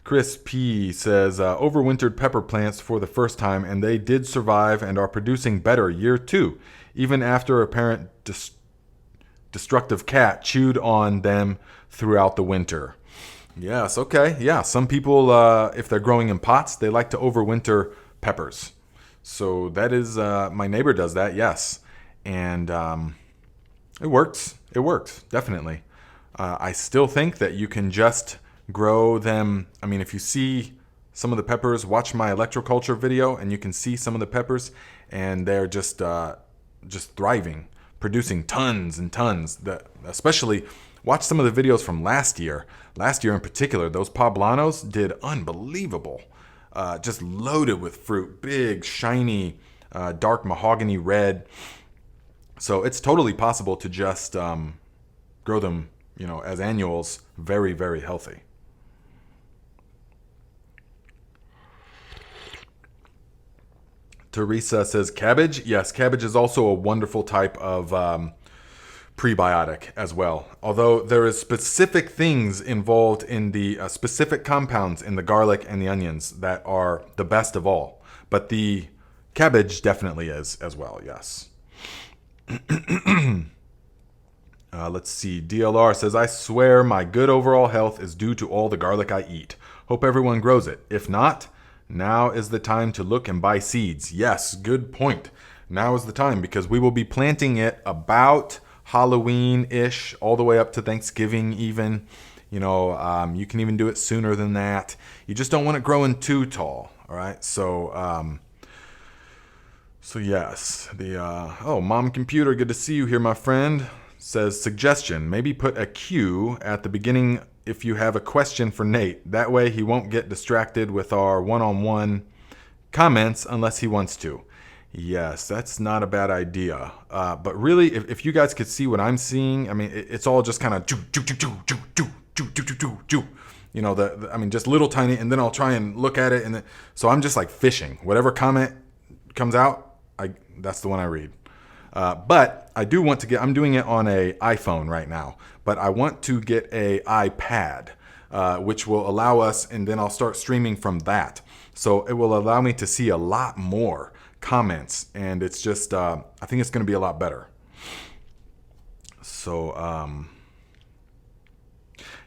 Chris P. says, overwintered pepper plants for the first time, and they did survive and are producing better year 2, even after a parent destructive cat chewed on them throughout the winter. Yes, okay. Yeah, some people, if they're growing in pots, they like to overwinter peppers. So that is, my neighbor does that, yes. And it works. It works, definitely. I still think that you can just grow them. I mean, if you see some of the peppers, watch my electroculture video and you can see some of the peppers and they're just thriving producing tons and tons. Especially, watch some of the videos from last year. Last year in particular, those poblanos did unbelievable. Just loaded with fruit, big, shiny, dark mahogany red. So it's totally possible to just grow them, as annuals, very, very healthy. Teresa says cabbage. Yes, cabbage is also a wonderful type of prebiotic as well. Although there is specific things involved in the specific compounds in the garlic and the onions that are the best of all. But the cabbage definitely is as well, yes. Let's see. DLR says, I swear my good overall health is due to all the garlic I eat. Hope everyone grows it. If not, now is the time to look and buy seeds. Yes, good point. Now is the time because we will be planting it about Halloween-ish, all the way up to Thanksgiving even. You can even do it sooner than that. You just don't want it growing too tall, all right? So yes. Mom Computer, good to see you here, my friend. Says, suggestion, maybe put a Q at the beginning if you have a question for Nate. That way he won't get distracted with our one-on-one comments unless he wants to. Yes, that's not a bad idea. But really, if you guys could see what I'm seeing, I mean, it's all just kind of just little tiny, and then I'll try and look at it, and so I'm just like fishing. Whatever comment comes out, that's the one I read. But I do want to I'm doing it on a iPhone right now, but I want to get a iPad, which will allow us, and then I'll start streaming from that. So it will allow me to see a lot more comments, and it's just, I think it's going to be a lot better. So,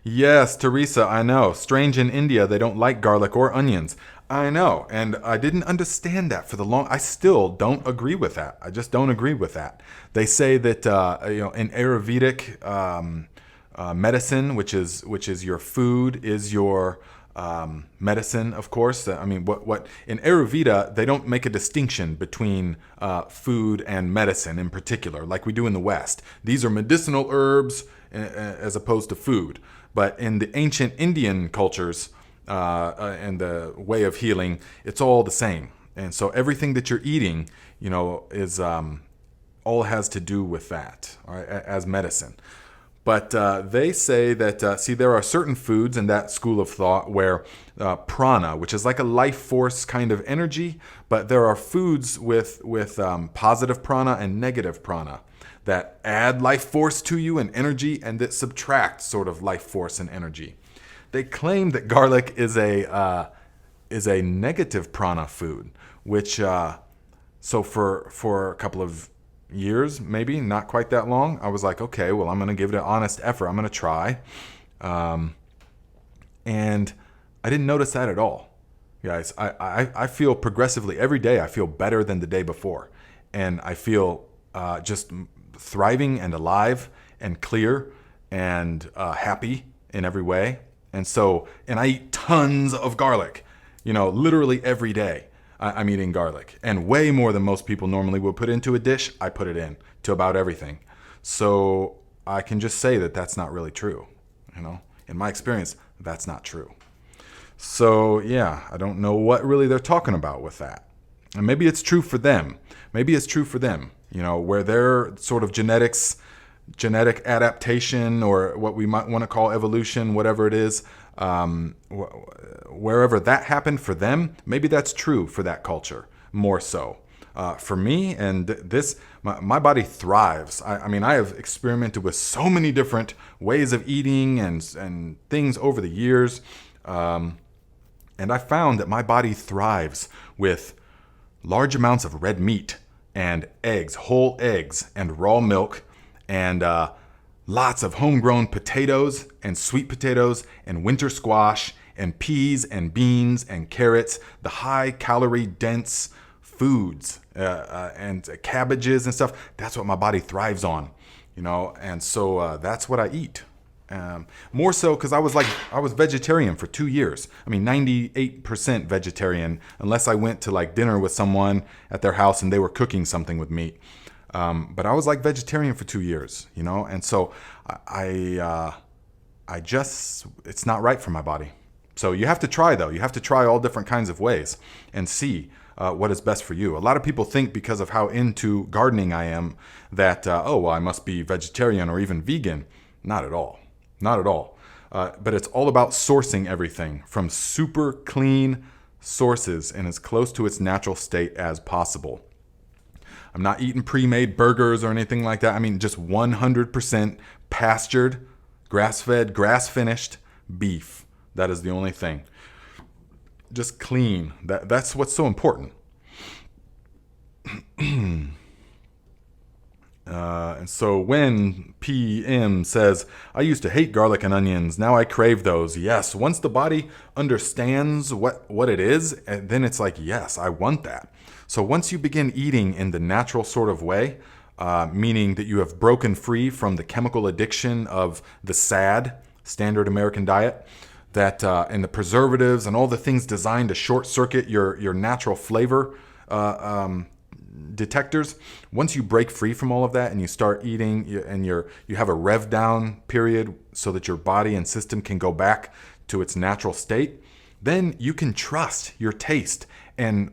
yes, Teresa, I know. Strange in India, they don't like garlic or onions. I know, and I didn't understand that I still don't agree with that. I just don't agree with that. They say that in Ayurvedic medicine, which is your food, is your medicine, of course. I mean, what in Ayurveda, they don't make a distinction between food and medicine in particular, like we do in the West. These are medicinal herbs as opposed to food. But in the ancient Indian cultures, and the way of healing, it's all the same. And so everything that you're eating, is all has to do with that, all right, as medicine. But they say that, there are certain foods in that school of thought where prana, which is like a life force kind of energy, but there are foods with positive prana and negative prana that add life force to you and energy, and that subtract sort of life force and energy. They claim that garlic is a negative prana food, which so for a couple of years, maybe not quite that long, I was like, okay, well, I'm going to give it an honest effort. I'm going to try, and I didn't notice that at all, guys. I feel progressively every day. I feel better than the day before, and I feel just thriving and alive and clear and happy in every way. And I eat tons of garlic, literally every day I'm eating garlic, and way more than most people normally would put into a dish. I put it in to about everything. So I can just say that that's not really true. In my experience, that's not true. So yeah, I don't know what really they're talking about with that. And maybe it's true for them. Where their sort of genetic adaptation, or what we might want to call evolution, whatever it is, wherever that happened for them, maybe that's true for that culture more so. For me, and my body thrives. I mean, I have experimented with so many different ways of eating and things over the years, and I found that my body thrives with large amounts of red meat and eggs, whole eggs, and raw milk, and lots of homegrown potatoes and sweet potatoes and winter squash and peas and beans and carrots, the high calorie dense foods and cabbages and stuff. That's what my body thrives on, and so that's what I eat. More so because I was vegetarian for 2 years. I mean, 98% vegetarian, unless I went to like dinner with someone at their house and they were cooking something with meat. But I was like vegetarian for 2 years, and so I just, it's not right for my body. So you have to try, though. You have to try all different kinds of ways and see what is best for you. A lot of people think because of how into gardening I am that, I must be vegetarian or even vegan. Not at all. Not at all. But it's all about sourcing everything from super clean sources and as close to its natural state as possible. I'm not eating pre-made burgers or anything like that. I mean, just 100% pastured, grass-fed, grass-finished beef. That is the only thing. Just clean. That's what's so important. And so when PM says, I used to hate garlic and onions, now I crave those. Yes, once the body understands what it is, then it's like, yes, I want that. So once you begin eating in the natural sort of way, meaning that you have broken free from the chemical addiction of the SAD, standard American diet, that and the preservatives and all the things designed to short circuit your natural flavor detectors. Once you break free from all of that and you start eating and you have a rev down period so that your body and system can go back to its natural state, then you can trust your taste and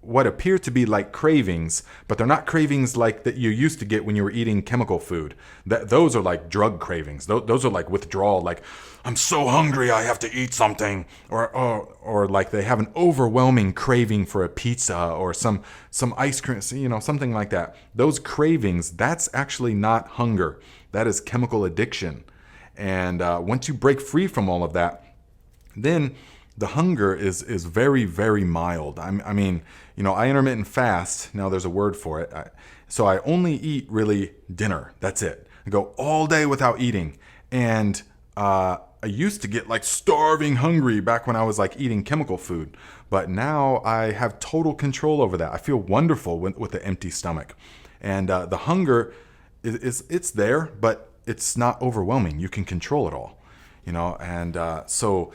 what appear to be like cravings, but they're not cravings like that you used to get when you were eating chemical food. Those are like drug cravings. Those are like withdrawal, like I'm so hungry I have to eat something, or like they have an overwhelming craving for a pizza or some ice cream, something like that. Those cravings, that's actually not hunger. That is chemical addiction. And once you break free from all of that, then the hunger is very, very mild. I mean, I intermittent fast. Now there's a word for it. So I only eat really dinner. That's it. I go all day without eating. And I used to get like starving hungry back when I was like eating chemical food. But now I have total control over that. I feel wonderful with an empty stomach. And the hunger it's there, but it's not overwhelming. You can control it all, and so...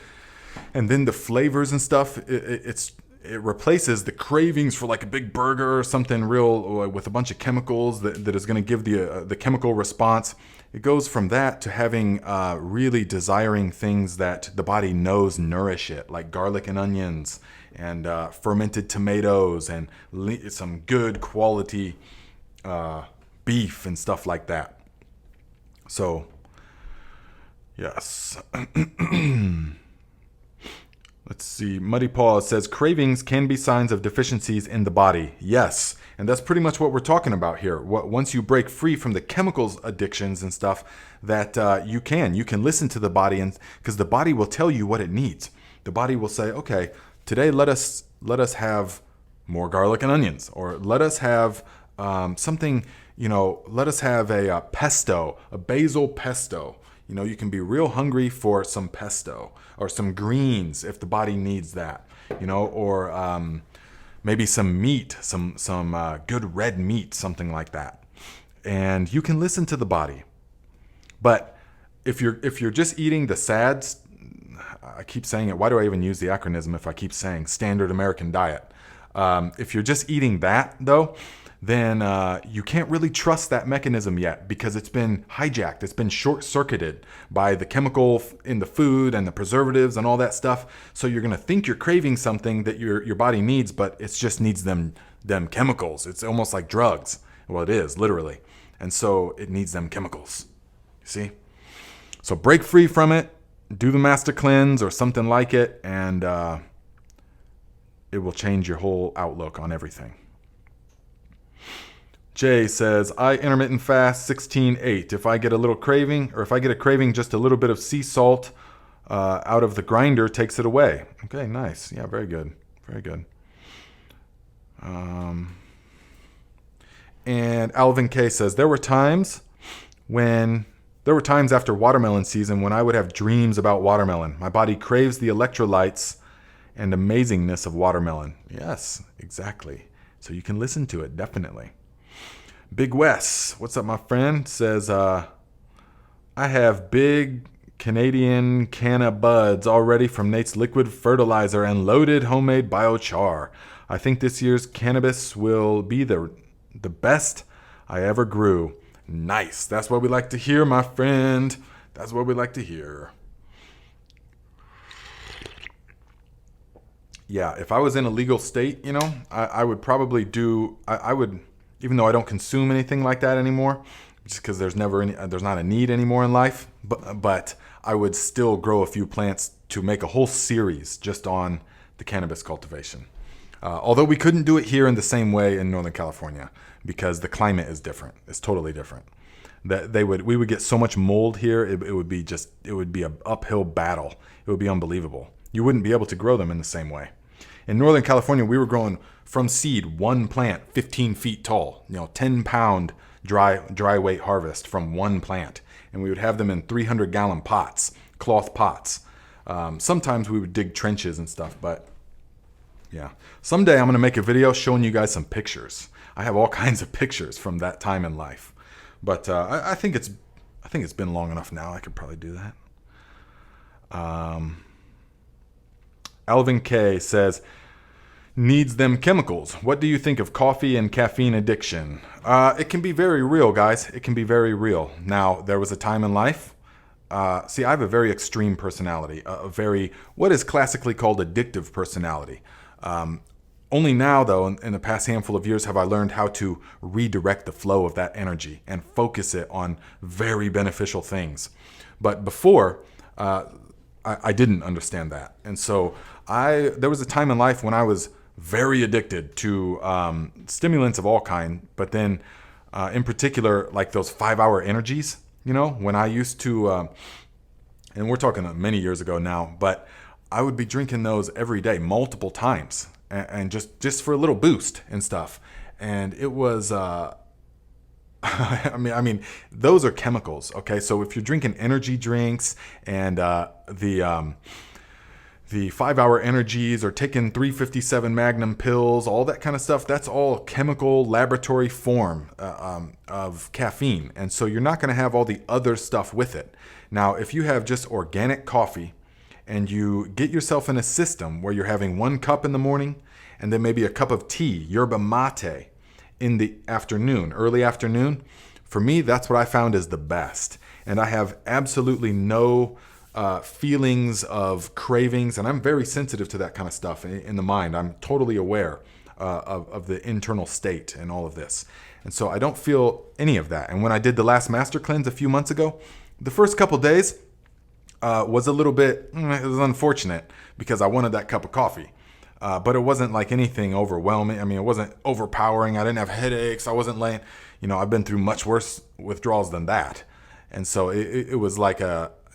And then the flavors and stuff, it replaces the cravings for like a big burger or something real with a bunch of chemicals that is going to give the chemical response. It goes from that to having really desiring things that the body knows nourish it, like garlic and onions and fermented tomatoes and some good quality beef and stuff like that. So, yes. Let's see. Muddy Paw says cravings can be signs of deficiencies in the body. Yes. And that's pretty much what we're talking about here. Once you break free from the chemicals addictions and stuff, that you can listen to the body, and because the body will tell you what it needs. The body will say, okay, today let us have more garlic and onions, or let us have something, let us have a pesto, a basil pesto. You can be real hungry for some pesto or some greens if the body needs that, or maybe some meat, some good red meat, something like that. And you can listen to the body. But if you're just eating the SADs, I keep saying it. Why do I even use the acronym if I keep saying standard American diet? If you're just eating that, though, then you can't really trust that mechanism yet because it's been hijacked. It's been short-circuited by the chemical in the food and the preservatives and all that stuff. So you're going to think you're craving something that your body needs, but it just needs them chemicals. It's almost like drugs. Well, it is, literally. And so it needs them chemicals. You see? So break free from it. Do the master cleanse or something like it, and it will change your whole outlook on everything. Jay says, I intermittent fast 16/8. If I get a little craving, or if I get a craving, just a little bit of sea salt out of the grinder takes it away. Okay, nice. Yeah, very good. Very good. And Alvin K says, there were times after watermelon season when I would have dreams about watermelon. My body craves the electrolytes and amazingness of watermelon. Yes, exactly. So you can listen to it, definitely. Big Wes, what's up, my friend? Says, I have big Canadian canna buds already from Nate's liquid fertilizer and loaded homemade biochar. I think this year's cannabis will be the best I ever grew. Nice. That's what we like to hear, my friend. That's what we like to hear. Yeah, if I was in a legal state, I would probably I would, even though I don't consume anything like that anymore, just because there's not a need anymore in life, but I would still grow a few plants to make a whole series just on the cannabis cultivation. Although we couldn't do it here in the same way in Northern California because the climate is different. It's totally different. We would get so much mold here. It would be an uphill battle. It would be unbelievable. You wouldn't be able to grow them in the same way. In Northern California, we were growing from seed, one plant, 15 feet tall, 10-pound dry weight harvest from one plant. And we would have them in 300-gallon pots, cloth pots. Sometimes we would dig trenches and stuff, but yeah. Someday I'm going to make a video showing you guys some pictures. I have all kinds of pictures from that time in life. But I think it's been long enough now. I could probably do that. Alvin K says, needs them chemicals. What do you think of coffee and caffeine addiction? It can be very real, guys. It can be very real. Now, there was a time in life. See, I have a very extreme personality, what is classically called addictive personality. Only now, though, in the past handful of years, have I learned how to redirect the flow of that energy and focus it on very beneficial things. But before, I didn't understand that. And so there was a time in life when I was very addicted to stimulants of all kind, but then in particular, like those 5-hour energies, when I used to, and we're talking many years ago now, but I would be drinking those every day, multiple times, and just for a little boost and stuff. And it was, I mean, those are chemicals. Okay. So if you're drinking energy drinks and the 5-hour energies or taking 357 Magnum pills, all that kind of stuff, that's all chemical laboratory form of caffeine. And so you're not going to have all the other stuff with it. Now, if you have just organic coffee and you get yourself in a system where you're having 1 cup in the morning and then maybe a cup of tea, yerba mate, in the afternoon, early afternoon, for me, that's what I found is the best. And I have absolutely no feelings of cravings, and I'm very sensitive to that kind of stuff in the mind. I'm totally aware of the internal state and all of this. And so I don't feel any of that. And when I did the last master cleanse a few months ago, the first couple days was a little bit, it was unfortunate because I wanted that cup of coffee. But it wasn't like anything overwhelming. I mean, it wasn't overpowering. I didn't have headaches. I wasn't laying, I've been through much worse withdrawals than that. And so it was like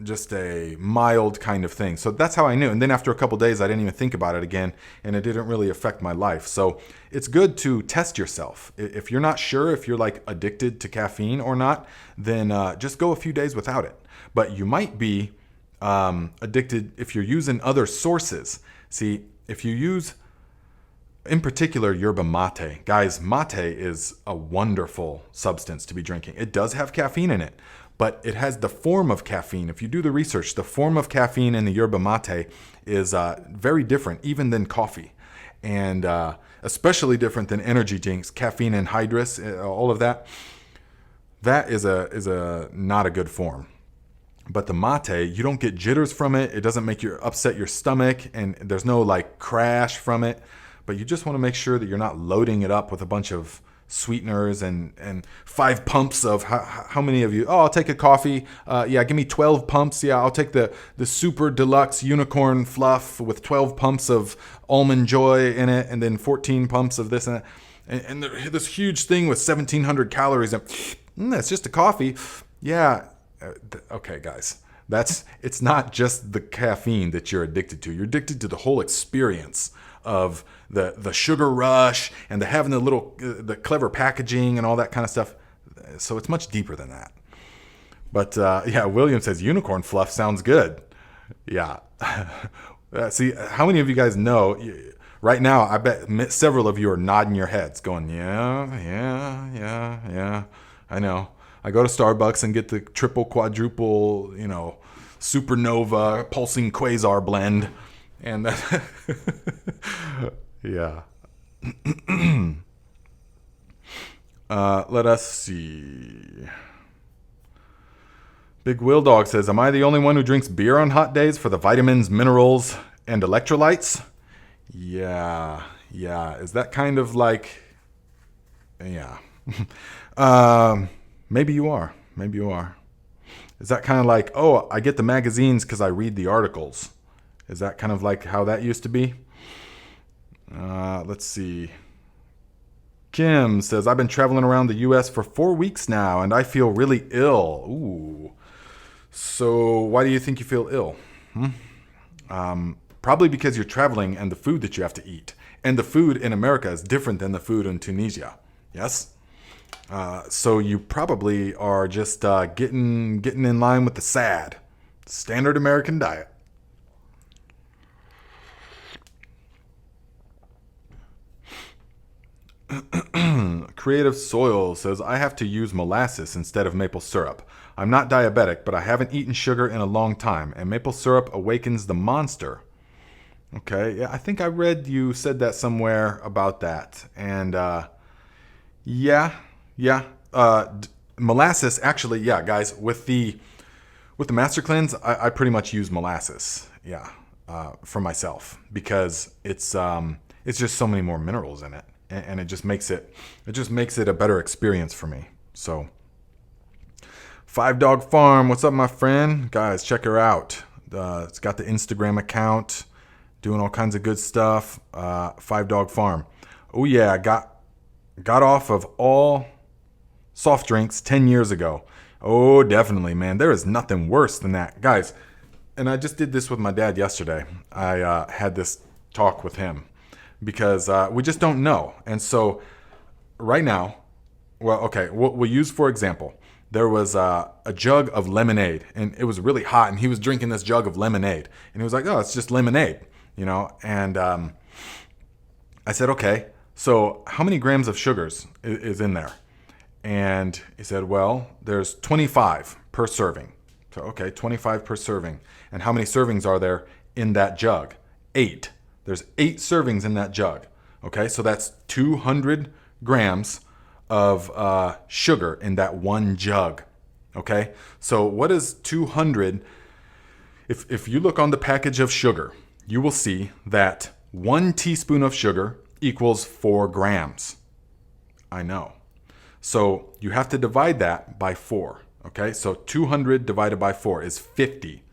just a mild kind of thing. So that's how I knew. And then after a couple days, I didn't even think about it again, and it didn't really affect my life. So it's good to test yourself. If you're not sure if you're like addicted to caffeine or not, then just go a few days without it. But you might be addicted if you're using other sources. See, if you use, in particular, yerba mate. Guys, mate is a wonderful substance to be drinking. It does have caffeine in it, but it has the form of caffeine. If you do the research, the form of caffeine in the yerba mate is very different, even than coffee, and especially different than energy drinks, caffeine anhydrous, all of that. That is not a good form. But the mate, you don't get jitters from it. It doesn't make you upset your stomach, and there's no like crash from it. But you just want to make sure that you're not loading it up with a bunch of sweeteners and 5 pumps of how many of you? Oh, I'll take a coffee. Yeah, give me 12 pumps. Yeah, I'll take the super deluxe unicorn fluff with 12 pumps of almond joy in it, and then 14 pumps of this and that. And this huge thing with 1,700 calories. And that's just a coffee. Yeah. Okay, guys, it's not just the caffeine that you're addicted to. You're addicted to the whole experience of the sugar rush and having the clever packaging and all that kind of stuff. So it's much deeper than that. But yeah, William says unicorn fluff sounds good. Yeah. See, how many of you guys know? Right now, I bet several of you are nodding your heads, going, yeah. I know. I go to Starbucks and get the triple, quadruple, supernova pulsing quasar blend. And that, yeah. Let us see. Big Will Dog says, am I the only one who drinks beer on hot days for the vitamins, minerals, and electrolytes? Yeah. Is that kind of like... Yeah. Maybe you are. Is that kind of like, oh, I get the magazines because I read the articles? Is that kind of like how that used to be? Let's see. Kim says, I've been traveling around the U.S. for 4 weeks now, and I feel really ill. Ooh. So why do you think you feel ill? Probably because you're traveling and the food that you have to eat. And the food in America is different than the food in Tunisia. Yes? So you probably are just getting in line with the SAD, standard American diet. Creative Soil says, I have to use molasses instead of maple syrup. I'm not diabetic, but I haven't eaten sugar in a long time, and maple syrup awakens the monster. Okay, yeah, I think I read you said that somewhere about that. And molasses, actually, yeah, guys, with the Master Cleanse, I pretty much use molasses, for myself, because it's just so many more minerals in it, and it just makes it a better experience for me. So, 5 Dog Farm, what's up, my friend? Guys, check her out. It's got the Instagram account, doing all kinds of good stuff. 5 Dog Farm. Oh yeah, got off of all soft drinks 10 years ago. Oh, definitely, man. There is nothing worse than that. Guys, and I just did this with my dad yesterday. I had this talk with him because we just don't know. And so right now, well, okay, we'll use, for example, there was a jug of lemonade, and it was really hot, and he was drinking this jug of lemonade. And he was like, oh, it's just lemonade, And I said, okay, so how many grams of sugars is in there? And he said, well, there's 25 per serving. So, okay, 25 per serving. And how many servings are there in that jug? 8. There's 8 servings in that jug. Okay, so that's 200 grams of sugar in that one jug. Okay, so what is 200? If you look on the package of sugar, you will see that 1 teaspoon of sugar equals 4 grams. I know. So you have to divide that by 4. Okay, so 200 divided by 4 is 50.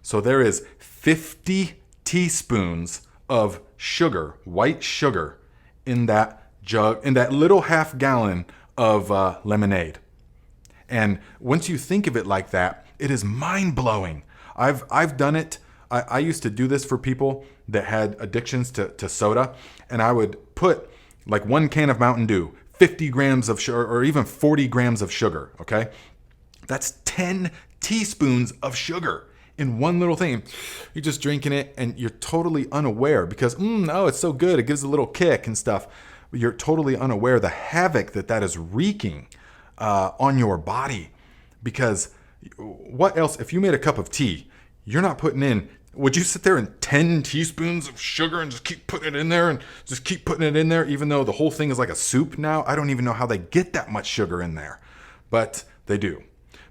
So there is 50 teaspoons of sugar, white sugar, in that jug, in that little half gallon of lemonade. And once you think of it like that, it is mind-blowing. I've done it. I used to do this for people that had addictions to soda, and I would put like 1 can of Mountain Dew, 50 grams of sugar, or even 40 grams of sugar, okay? That's 10 teaspoons of sugar in one little thing. You're just drinking it, and you're totally unaware because, oh, it's so good. It gives a little kick and stuff. But you're totally unaware the havoc that is wreaking on your body. Because what else? If you made a cup of tea, you're not putting in, would you sit there and 10 teaspoons of sugar and just keep putting it in there and just keep putting it in there, even though the whole thing is like a soup now? I don't even know how they get that much sugar in there, but they do,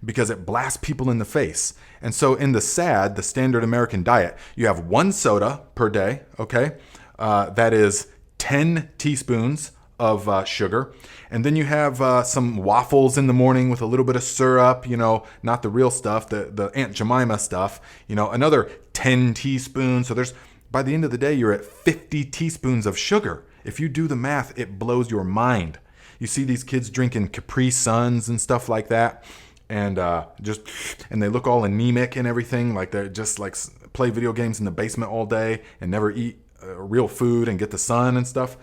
because it blasts people in the face. And so in the SAD, the standard American diet, you have 1 soda per day, okay? That is 10 teaspoons of sugar. And then you have some waffles in the morning with a little bit of syrup, not the real stuff, the Aunt Jemima stuff, another 10 teaspoons. So by the end of the day, you're at 50 teaspoons of sugar. If you do the math, it blows your mind. You see these kids drinking Capri Suns and stuff like that. And and they look all anemic and everything, like they're just like play video games in the basement all day and never eat real food and get the sun and stuff.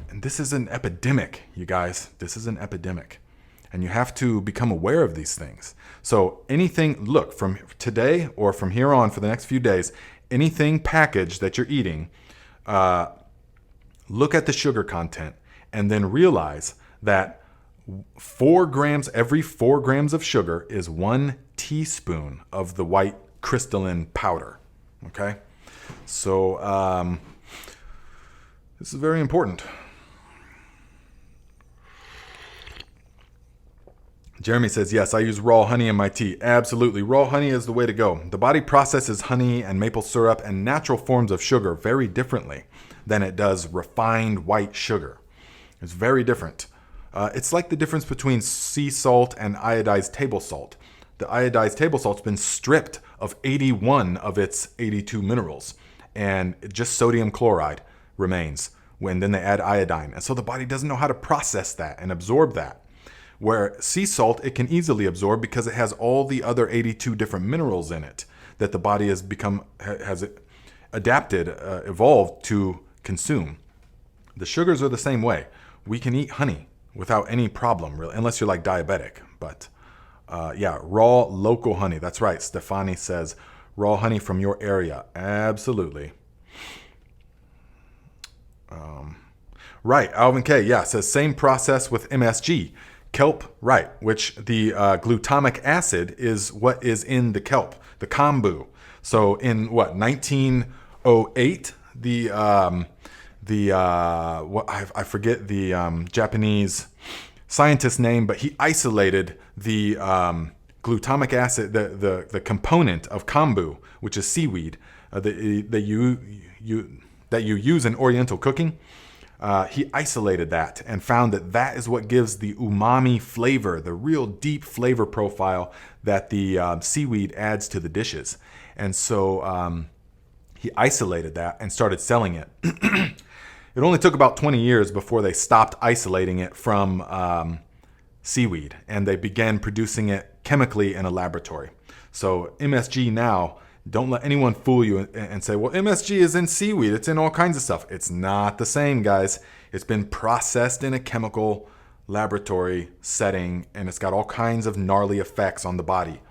And this is an epidemic, you guys. This is an epidemic. And you have to become aware of these things. So anything, look, from today or from here on for the next few days, anything packaged that you're eating, look at the sugar content and then realize that every 4 grams of sugar is 1 teaspoon of the white crystalline powder. Okay? So this is very important. Jeremy says, yes, I use raw honey in my tea. Absolutely. Raw honey is the way to go. The body processes honey and maple syrup and natural forms of sugar very differently than it does refined white sugar. It's very different. It's like the difference between sea salt and iodized table salt. The iodized table salt's been stripped of 81 of its 82 minerals, and just sodium chloride remains when then they add iodine. And so the body doesn't know how to process that and absorb that. Where sea salt, it can easily absorb because it has all the other 82 different minerals in it that the body has adapted, evolved to consume. The sugars are the same way. We can eat honey without any problem, really, unless you're like diabetic. But yeah, raw local honey. That's right. Stefani says raw honey from your area. Absolutely. Right. Alvin K. Yeah, says same process with MSG. Kelp, right, which the glutamic acid is what is in the kelp, the kombu. So in 1908, I forget the Japanese scientist's name, but he isolated the glutamic acid, the component of kombu, which is seaweed, that you use in Oriental cooking. He isolated that and found that is what gives the umami flavor, the real deep flavor profile that the seaweed adds to the dishes. And so he isolated that and started selling it. It only took about 20 years before they stopped isolating it from seaweed, and they began producing it chemically in a laboratory. So MSG now, don't let anyone fool you and say, well, MSG is in seaweed. It's in all kinds of stuff. It's not the same, guys. It's been processed in a chemical laboratory setting, and it's got all kinds of gnarly effects on the body.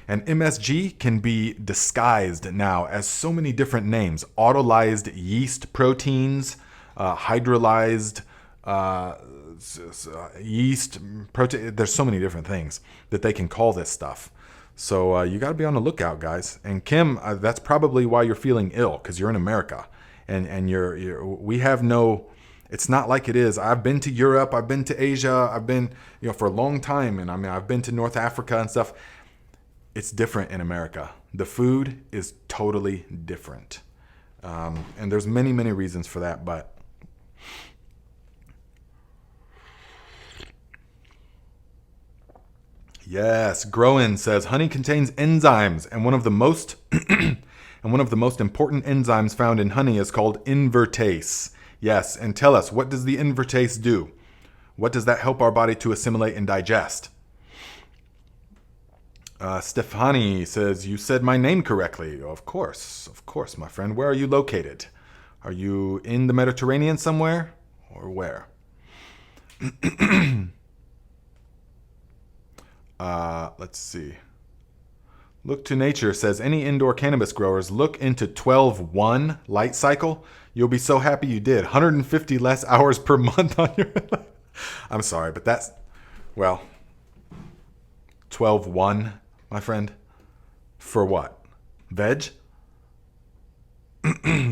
And MSG can be disguised now as so many different names. Autolyzed yeast proteins, hydrolyzed yeast protein. There's so many different things that they can call this stuff. So you got to be on the lookout, guys. And Kim, that's probably why you're feeling ill, because you're in America, and we have no. It's not like it is. I've been to Europe, I've been to Asia, I've been for a long time, and I've been to North Africa and stuff. It's different in America. The food is totally different, and there's many reasons for that, but. Yes, Groen says honey contains enzymes, and one of the most important enzymes found in honey is called invertase. Yes, and tell us, what does the invertase do? What does that help our body to assimilate and digest? Stefani says, you said my name correctly. Of course, my friend. Where are you located? Are you in the Mediterranean somewhere, or where? Let's see. Look to Nature says, any indoor cannabis growers, look into 12-1 light cycle. You'll be so happy you did. 150 less hours per month on your... I'm sorry, but that's... Well, 12-1, my friend. For what? Veg?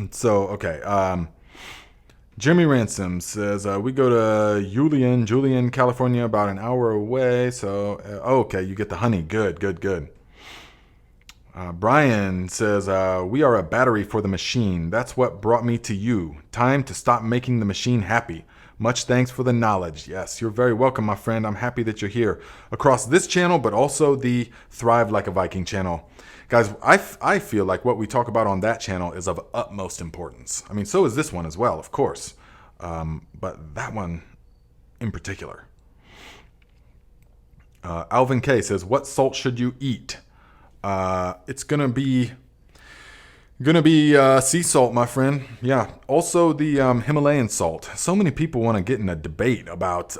So, okay. Jeremy Ransom says, we go to Julian, California, about an hour away. So, okay, you get the honey. Good. Brian says, we are a battery for the machine. That's what brought me to you. Time to stop making the machine happy. Much thanks for the knowledge. Yes, you're very welcome, my friend. I'm happy that you're here across this channel, but also the Thrive Like a Viking channel. Guys, I feel like what we talk about on that channel is of utmost importance. I mean, so is this one as well, of course. But that one in particular. Alvin K says, what salt should you eat? It's gonna be sea salt, my friend. Yeah. Also the Himalayan salt. So many people want to get in a debate about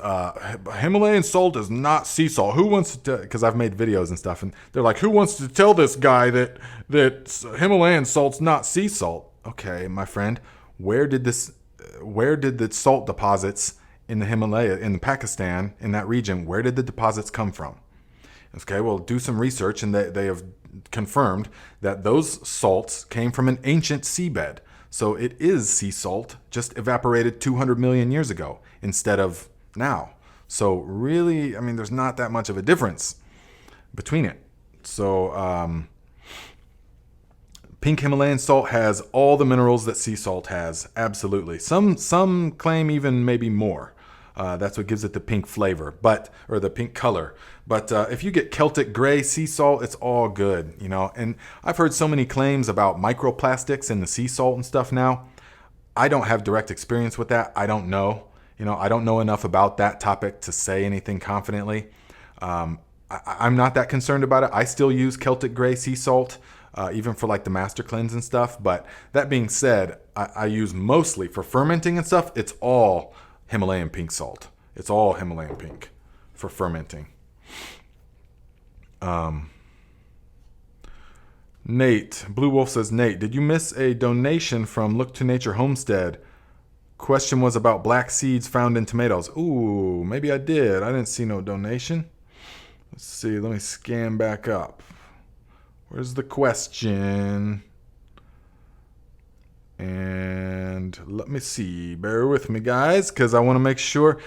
Himalayan salt is not sea salt. Who wants to? Because I've made videos and stuff, and they're like, who wants to tell this guy that Himalayan salt's not sea salt? Okay, my friend. Where did the salt deposits in the Himalaya, in Pakistan, in that region, where did the deposits come from? Okay, well, do some research, and they have confirmed that those salts came from an ancient seabed. So it is sea salt, just evaporated 200 million years ago instead of now. So really, I mean, there's not that much of a difference between it. So pink Himalayan salt has all the minerals that sea salt has. Absolutely. Some claim even maybe more. That's what gives it the pink flavor, or the pink color. But if you get Celtic gray sea salt, it's all good, you know. And I've heard so many claims about microplastics in the sea salt and stuff now. I don't have direct experience with that. I don't know. You know, I don't know enough about that topic to say anything confidently. I'm not that concerned about it. I still use Celtic gray sea salt, even for like the master cleanse and stuff. But that being said, I use mostly for fermenting and stuff. It's all Himalayan pink salt. It's all Himalayan pink for fermenting. Nate, Blue Wolf says, Nate, did you miss a donation from Look to Nature Homestead? Question was about black seeds found in tomatoes. Ooh, maybe I did. I didn't see no donation. Let's see. Let me scan back up. Where's the question? And let me see. Bear with me, guys, because I want to make sure.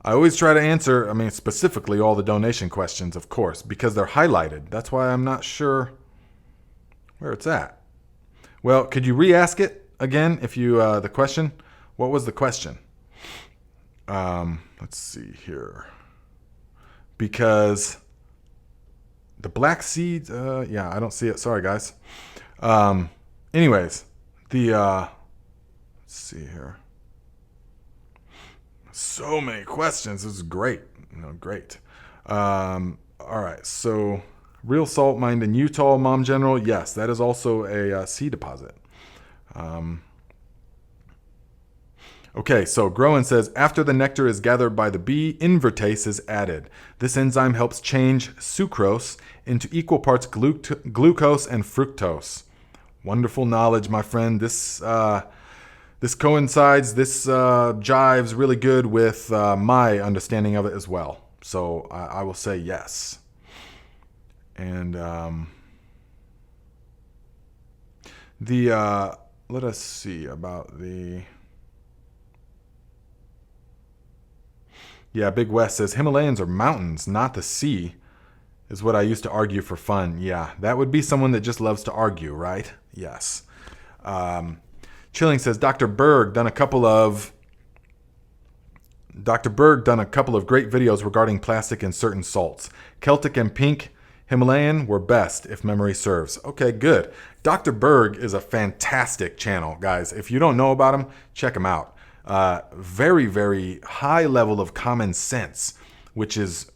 I always try to answer, I mean, specifically all the donation questions, of course, because they're highlighted. That's why I'm not sure where it's at. Well, could you re-ask it again if you, the question? What was the question? Let's see here. Because the black seeds, yeah, I don't see it. Sorry, guys. Anyways, let's see here. So many questions. This is great. You know, great. All right. So, real salt mined in Utah, Mom General. Yes, that is also a sea deposit. Okay, so Groen says, after the nectar is gathered by the bee, invertase is added. This enzyme helps change sucrose into equal parts glucose and fructose. Wonderful knowledge, my friend. This coincides, this jives really good with my understanding of it as well. So I will say yes. And let us see about the... Yeah, Big West says, Himalayas are mountains, not the sea, is what I used to argue for fun. Yeah, that would be someone that just loves to argue, right? Yes. Chilling says, Dr. Berg done a couple of great videos regarding plastic and certain salts. Celtic and pink Himalayan were best, if memory serves. Okay, good. Dr. Berg is a fantastic channel, guys. If you don't know about him, check him out. Very, very high level of common sense, which is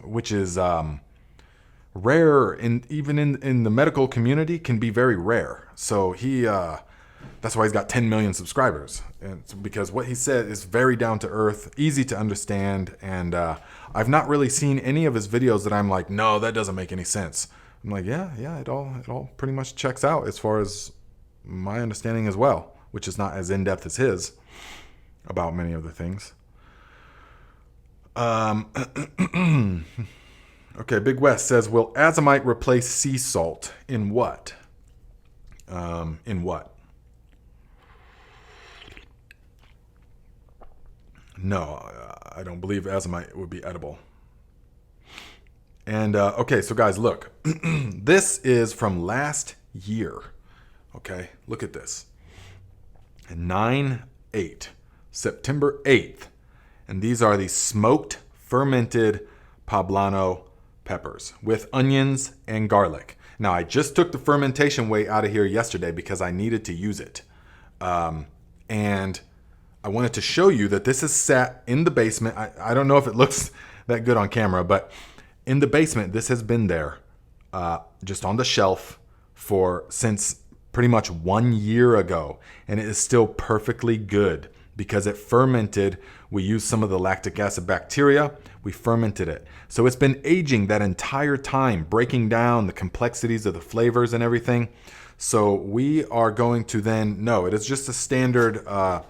rare, even in the medical community, can be very rare. So that's why he's got 10 million subscribers. And it's because what he said is very down to earth, easy to understand, and I've not really seen any of his videos that I'm like, no, that doesn't make any sense. I'm like, yeah, it all pretty much checks out as far as my understanding as well, which is not as in-depth as his about many of the things. Okay, Big West says, will azomite replace sea salt? In what? In what? No, I don't believe azomite would be edible. And, okay, so guys, look. This is from last year. Okay, look at this. 9/8. September 8th. And these are the smoked, fermented poblano peppers with onions and garlic. Now, I just took the fermentation weight out of here yesterday because I needed to use it. And I wanted to show you that this is sat in the basement. I don't know if it looks that good on camera, but in the basement, this has been there just on the shelf since pretty much 1 year ago. And it is still perfectly good. Because it fermented, we used some of the lactic acid bacteria, we fermented it. So it's been aging that entire time, breaking down the complexities of the flavors and everything. So we are going to then, no, it is just a standard, well,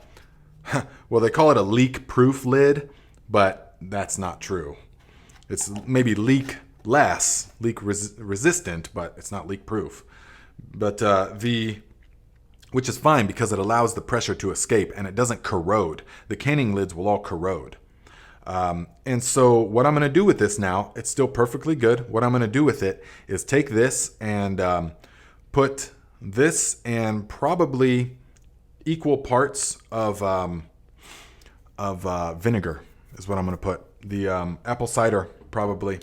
they call it a leak-proof lid, but that's not true. It's maybe leak-resistant, but it's not leak-proof. But which is fine because it allows the pressure to escape and it doesn't corrode. The canning lids will all corrode. And so what I'm going to do with this now, it's still perfectly good. What I'm going to do with it is take this and put this and probably equal parts of vinegar is what I'm going to put. The apple cider probably.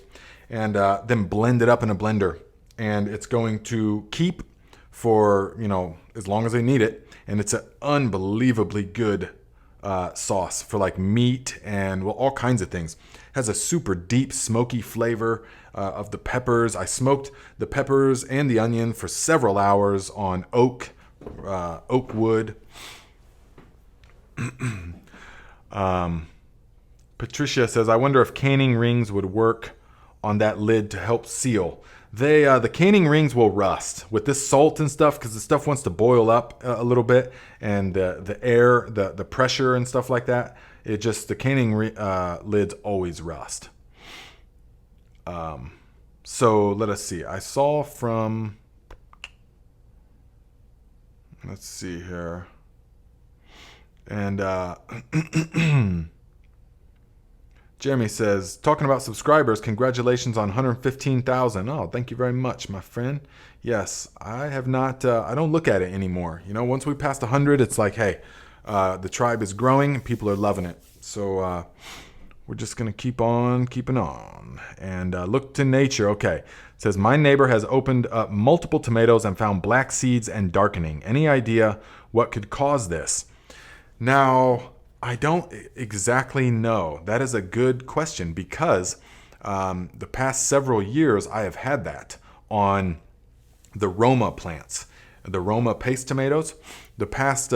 And then blend it up in a blender. And it's going to keep for, as long as I need it. And it's an unbelievably good sauce for like meat and all kinds of things. It has a super deep smoky flavor of the peppers. I smoked the peppers and the onion for several hours on oak wood. Patricia says, I wonder if canning rings would work on that lid to help seal. The canning rings will rust with this salt and stuff because the stuff wants to boil up a little bit, and the air, the pressure and stuff like that. The canning lids always rust. So let us see. I saw from, let's see here, and Jeremy says, talking about subscribers, congratulations on 115,000. Oh, thank you very much, my friend. Yes, I have not, I don't look at it anymore. Once we passed 100, it's like, hey, the tribe is growing and people are loving it. So we're just going to keep on keeping on. And look to nature. Okay. It says, my neighbor has opened up multiple tomatoes and found black seeds and darkening. Any idea what could cause this? Now, I don't exactly know. That is a good question because the past several years I have had that on the Roma plants, the Roma paste tomatoes. The past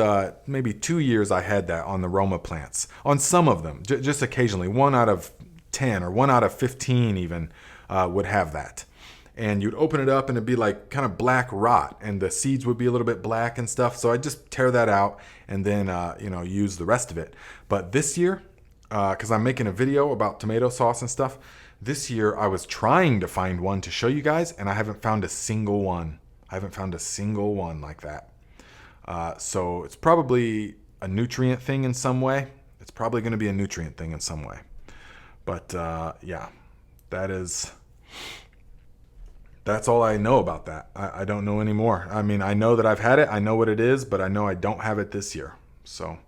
maybe 2 years I had that on the Roma plants, on some of them, just occasionally. 1 out of 10 or 1 out of 15 even would have that. And you'd open it up and it'd be like kind of black rot and the seeds would be a little bit black and stuff. So I just tear that out and then, use the rest of it. But this year, because I'm making a video about tomato sauce and stuff, this year I was trying to find one to show you guys and I haven't found a single one. I haven't found a single one like that. So it's probably a nutrient thing in some way. It's probably going to be a nutrient thing in some way. But yeah, that's all I know about that. I don't know anymore. I mean, I know that I've had it. I know what it is, but I know I don't have it this year. So,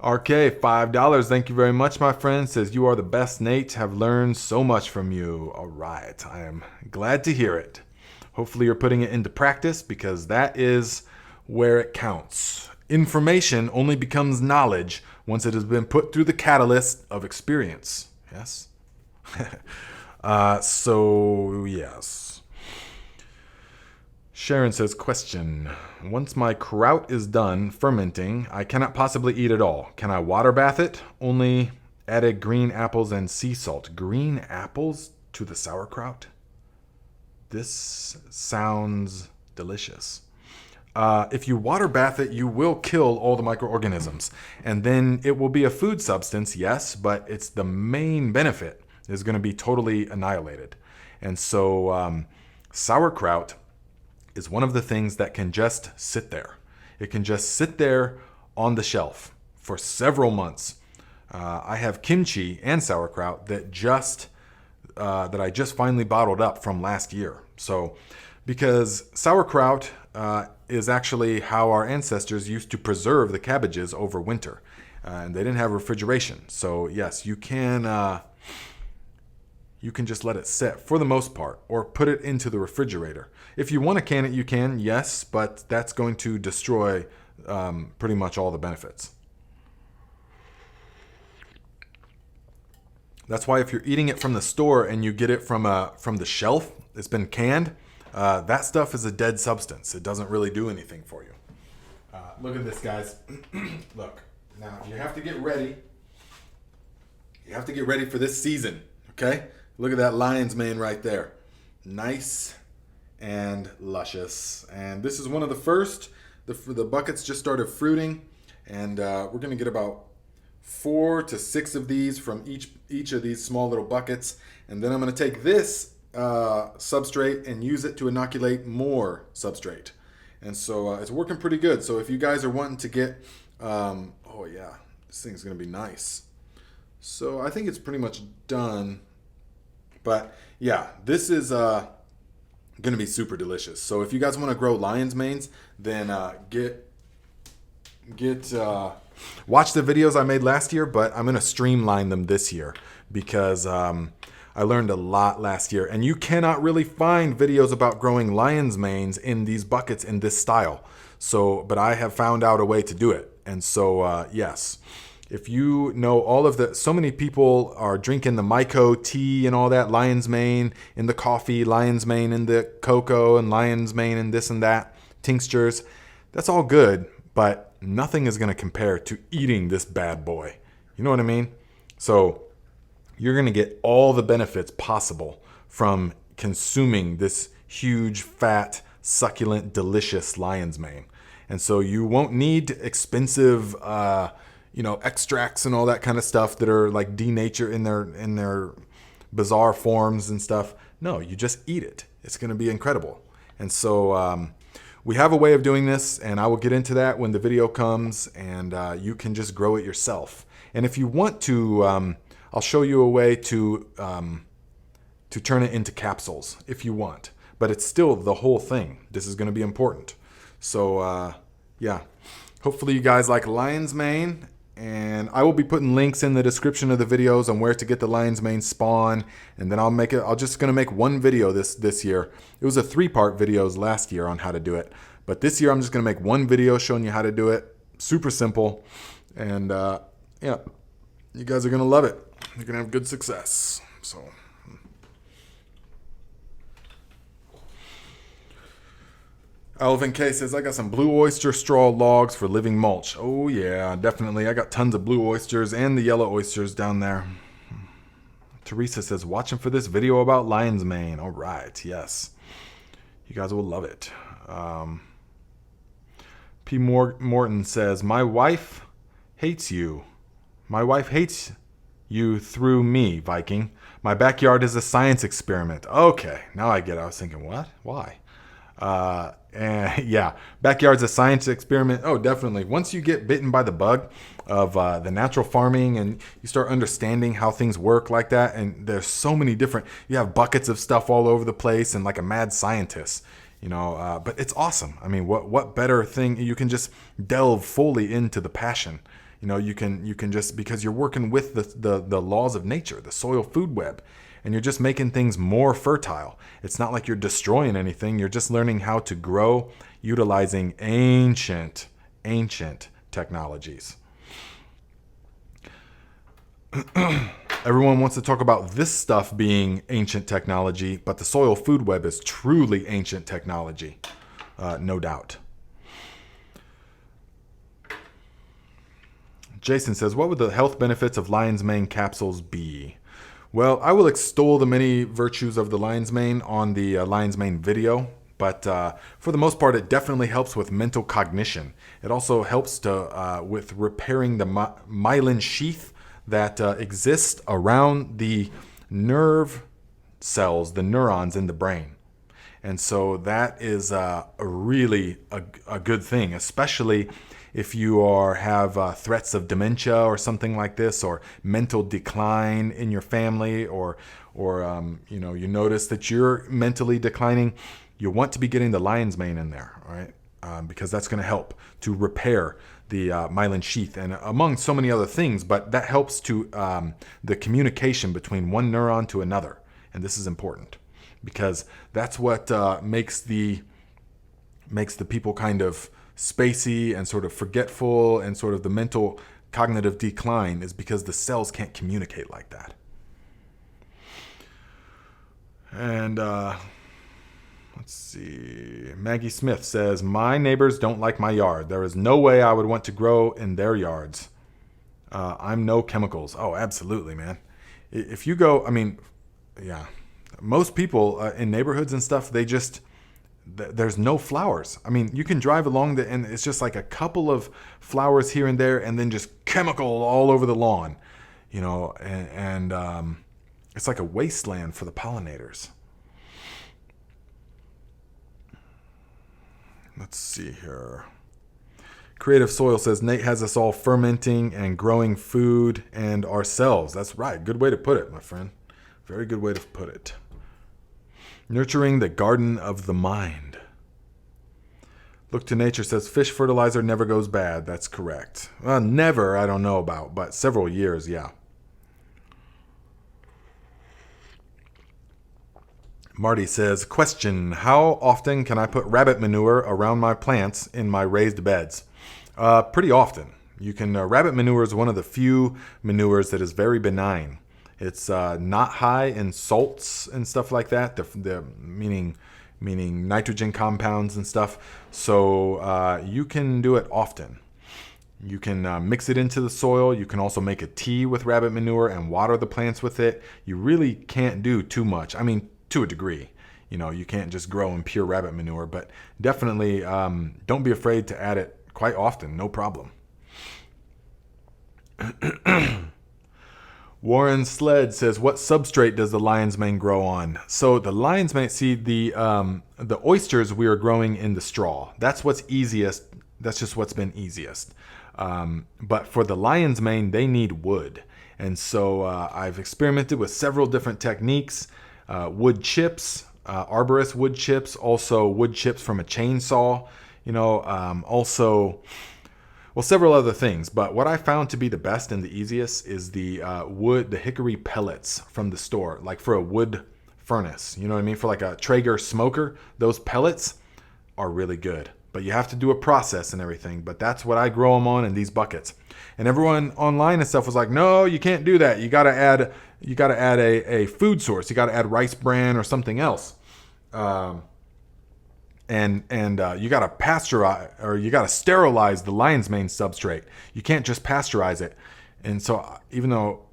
RK, $5. Thank you very much, my friend. Says, you are the best, Nate. Have learned so much from you. All right. I am glad to hear it. Hopefully you're putting it into practice because that is where it counts. Information only becomes knowledge once it has been put through the catalyst of experience. Yes? So, yes. Sharon says, question. Once my kraut is done fermenting, I cannot possibly eat it all. Can I water bath it? Only added green apples and sea salt. Green apples to the sauerkraut? This sounds delicious. If you water bath it, you will kill all the microorganisms. And then it will be a food substance, yes, but it's the main benefit is going to be totally annihilated. And so sauerkraut is one of the things that can just sit there. It can just sit there on the shelf for several months. I have kimchi and sauerkraut that I just finally bottled up from last year. So because sauerkraut is actually how our ancestors used to preserve the cabbages over winter. And they didn't have refrigeration. So yes, you can just let it sit for the most part or put it into the refrigerator. If you want to can it, you can, yes, but that's going to destroy pretty much all the benefits. That's why if you're eating it from the store and you get it from the shelf, it's been canned, that stuff is a dead substance. It doesn't really do anything for you. Look at this, guys. Look, now you have to get ready. You have to get ready for this season, okay? Look at that lion's mane right there. Nice and luscious. And this is one of the first. The buckets just started fruiting. And we're going to get about 4 to 6 of these from each of these small little buckets. And then I'm going to take this substrate and use it to inoculate more substrate. And so it's working pretty good. So if you guys are wanting to get, oh yeah, this thing's going to be nice. So I think it's pretty much done. But yeah, this is going to be super delicious. So if you guys want to grow lion's manes, then watch the videos I made last year, but I'm going to streamline them this year because I learned a lot last year. And you cannot really find videos about growing lion's manes in these buckets in this style. So, but I have found out a way to do it. And so, yes. If you know all of the, so many people are drinking the Myco tea and all that, lion's mane in the coffee, lion's mane in the cocoa, and lion's mane in this and that, tinctures. That's all good, but nothing is going to compare to eating this bad boy. You know what I mean? So you're going to get all the benefits possible from consuming this huge, fat, succulent, delicious lion's mane. And so you won't need expensive extracts and all that kind of stuff that are like denatured in their bizarre forms and stuff. No, you just eat it. It's going to be incredible. And so we have a way of doing this, and I will get into that when the video comes, and you can just grow it yourself. And if you want to, I'll show you a way to turn it into capsules if you want. But it's still the whole thing. This is going to be important. So yeah, hopefully you guys like lion's mane. And I will be putting links in the description of the videos on where to get the lion's mane spawn. And then I'll just gonna make one video this year. It was a 3-part videos last year on how to do it. But this year I'm just gonna make one video showing you how to do it. Super simple. And yeah, you guys are gonna love it. You're gonna have good success. So. Alvin K says, I got some blue oyster straw logs for living mulch. Oh, yeah, definitely. I got tons of blue oysters and the yellow oysters down there. Teresa says, watching for this video about lion's mane. All right, yes. You guys will love it. P. Morton says, my wife hates you. My wife hates you through me, Viking. My backyard is a science experiment. Okay, now I get it. I was thinking, what? Why? And yeah, backyard's a science experiment. Oh, definitely. Once you get bitten by the bug of the natural farming and you start understanding how things work like that, and there's so many different, you have buckets of stuff all over the place and like a mad scientist, but it's awesome. I mean, what better thing? You can just delve fully into the passion. You can just, because you're working with the laws of nature, the soil food web, and you're just making things more fertile. It's not like you're destroying anything. You're just learning how to grow utilizing ancient technologies. Everyone wants to talk about this stuff being ancient technology, but the soil food web is truly ancient technology, no doubt. Jason says, what would the health benefits of lion's mane capsules be? Well, I will extol the many virtues of the lion's mane on the lion's mane video, but for the most part, it definitely helps with mental cognition. It also helps with repairing the myelin sheath that exists around the nerve cells, the neurons in the brain. And so that is really a good thing, especially if you have threats of dementia or something like this, or mental decline in your family, or you notice that you're mentally declining, you want to be getting the lion's mane in there, all right? Because that's going to help to repair the myelin sheath, and among so many other things. But that helps to the communication between one neuron to another, and this is important because that's what makes the people kind of spacey and sort of forgetful, and sort of the mental cognitive decline is because the cells can't communicate like that. And let's see. Maggie Smith says, my neighbors don't like my yard. There is no way I would want to grow in their yards. I'm no chemicals. Oh, absolutely, man. If you go, I mean, yeah, most people in neighborhoods and stuff, there's no flowers. I mean, you can drive along and it's just like a couple of flowers here and there, and then just chemical all over the lawn, and it's like a wasteland for the pollinators. Let's see here. Creative Soil says, Nate has us all fermenting and growing food and ourselves. That's right. Good way to put it, my friend. Very good way to put it. Nurturing the garden of the mind. Look to Nature says, fish fertilizer never goes bad. That's correct. Well, never, I don't know about, but several years, yeah. Marty says, question, how often can I put rabbit manure around my plants in my raised beds? Pretty often. You can, rabbit manure is one of the few manures that is very benign. It's not high in salts and stuff like that, meaning nitrogen compounds and stuff. So you can do it often. You can mix it into the soil. You can also make a tea with rabbit manure and water the plants with it. You really can't do too much. I mean, to a degree. You know, you can't just grow in pure rabbit manure, but definitely don't be afraid to add it quite often. No problem. Warren Sled says, what substrate does the lion's mane grow on? So the lion's mane, see, the oysters we are growing in the straw. That's what's easiest. That's just what's been easiest. But for the lion's mane, they need wood. And so I've experimented with several different techniques. Wood chips, arborist wood chips, also wood chips from a chainsaw, also, well, several other things. But what I found to be the best and the easiest is the hickory pellets from the store, like for a wood furnace, you know what I mean? For like a Traeger smoker, those pellets are really good. But you have to do a process and everything. But that's what I grow them on in these buckets. And everyone online and stuff was like, no, you can't do that. You got to add a food source. You got to add rice bran or something else. And you got to pasteurize, or you got to sterilize the lion's mane substrate. You can't just pasteurize it. And so even though,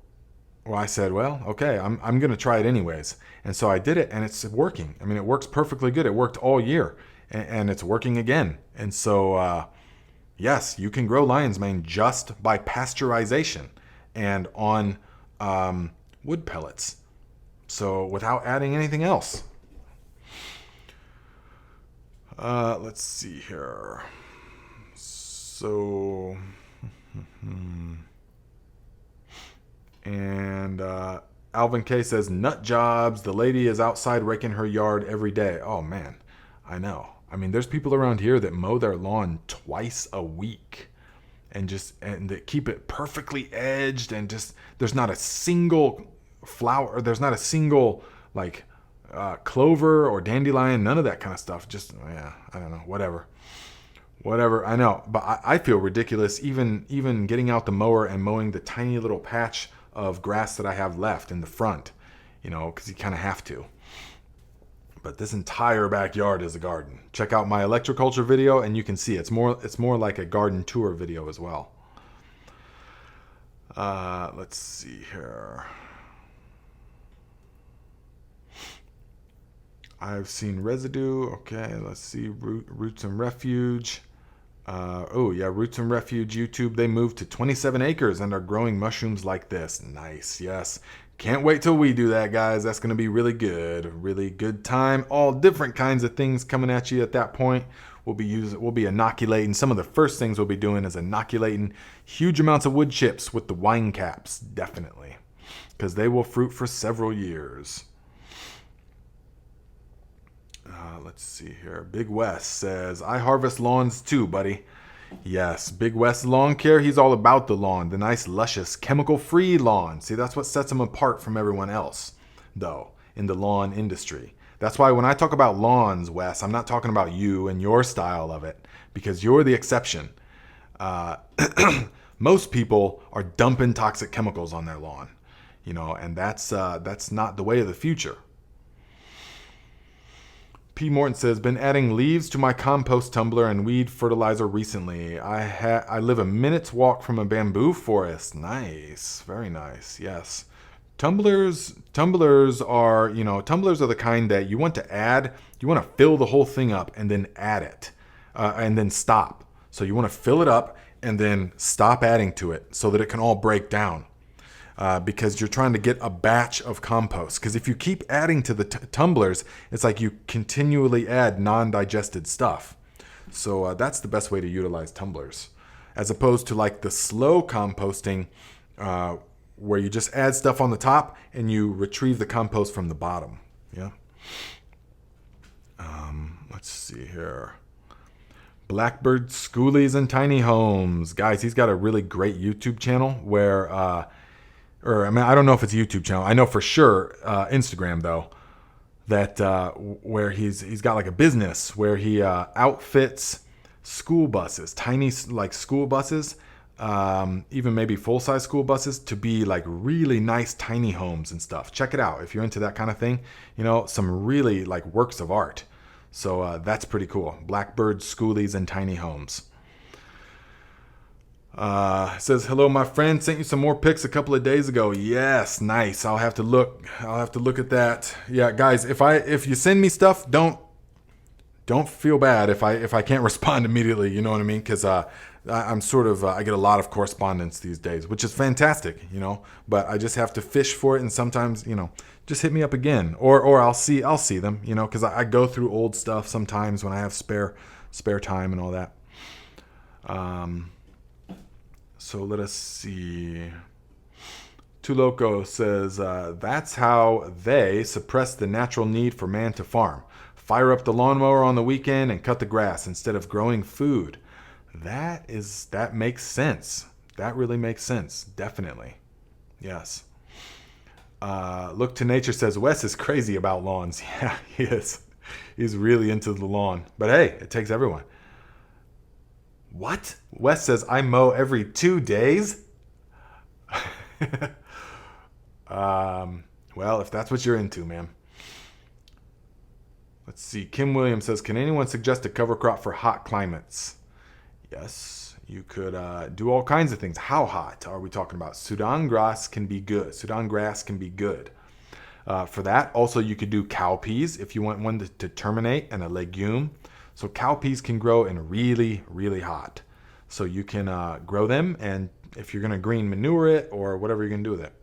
well, I said, well, okay, I'm going to try it anyways. And so I did it, and it's working. I mean, it works perfectly good. It worked all year, and it's working again. And so, yes, you can grow lion's mane just by pasteurization and on wood pellets. So without adding anything else. Let's see here. So, and Alvin K says, nut jobs. The lady is outside raking her yard every day. Oh, man, I know. I mean, there's people around here that mow their lawn twice a week and that keep it perfectly edged, and just, there's not a single flower, there's not a single, like, clover or dandelion, none of that kind of stuff. Just, yeah, I don't know, whatever, I know. But I feel ridiculous even getting out the mower and mowing the tiny little patch of grass that I have left in the front, because you kind of have to. But this entire backyard is a garden. Check out my electroculture video and you can see it's more like a garden tour video as well. Let's see here. I've seen residue. Okay, let's see. Roots and Refuge. Roots and Refuge YouTube. They moved to 27 acres and are growing mushrooms like this. Nice, yes. Can't wait till we do that, guys. That's going to be really good. Really good time. All different kinds of things coming at you at that point. We'll be inoculating. Some of the first things we'll be doing is inoculating huge amounts of wood chips with the wine caps, definitely. Because they will fruit for several years. Let's see here. Big West says, I harvest lawns too, buddy. Yes, Big West Lawn Care. He's all about the lawn. The nice, luscious, chemical-free lawn. See, that's what sets him apart from everyone else, though, in the lawn industry. That's why when I talk about lawns, Wes, I'm not talking about you and your style of it, because you're the exception. Most people are dumping toxic chemicals on their lawn, and that's not the way of the future. P. Morton says, been adding leaves to my compost tumbler and weed fertilizer recently. I live a minute's walk from a bamboo forest. Nice. Very nice. Yes. Tumblers are the kind that you want to add. You want to fill the whole thing up and then add it and then stop. So you want to fill it up and then stop adding to it so that it can all break down. Because you're trying to get a batch of compost. Because if you keep adding to the tumblers, it's like you continually add non-digested stuff. So that's the best way to utilize tumblers. as opposed to like the slow composting where you just add stuff on the top and you retrieve the compost from the bottom. Yeah. Let's see here. Blackbird Schoolies and Tiny Homes. Guys, he's got a really great YouTube channel where, I don't know if it's a YouTube channel. I know for sure Instagram though, that where he's got like a business where he outfits school buses, tiny like school buses, even maybe full-size school buses, to be like really nice tiny homes and stuff. Check it out if you're into that kind of thing. Some really like works of art. So that's pretty cool. Blackbird Schoolies and Tiny Homes. Says, hello, my friend. Sent you some more pics a couple of days ago. Yes, nice. I'll have to look at that. Yeah, guys, if you send me stuff, don't feel bad if I can't respond immediately. You know what I mean? Because I'm sort of I get a lot of correspondence these days, which is fantastic. But I just have to fish for it, and sometimes just hit me up again, or I'll see them. Because I go through old stuff sometimes when I have spare time and all that. So let us see. Tuloco says, that's how they suppress the natural need for man to farm. Fire up the lawnmower on the weekend and cut the grass instead of growing food. That makes sense. That really makes sense. Definitely. Yes. Look to Nature says, Wes is crazy about lawns. Yeah, he is. He's really into the lawn. But hey, it takes everyone. What? Wes says, I mow every 2 days? Well, if that's what you're into, man. Let's see. Kim Williams says, can anyone suggest a cover crop for hot climates? Yes, you could do all kinds of things. How hot are we talking about? Sudan grass can be good. For that, also you could do cowpeas if you want one to terminate, and a legume. So cowpeas can grow in really, really hot. So you can grow them, and if you're going to green manure it or whatever you're going to do with it.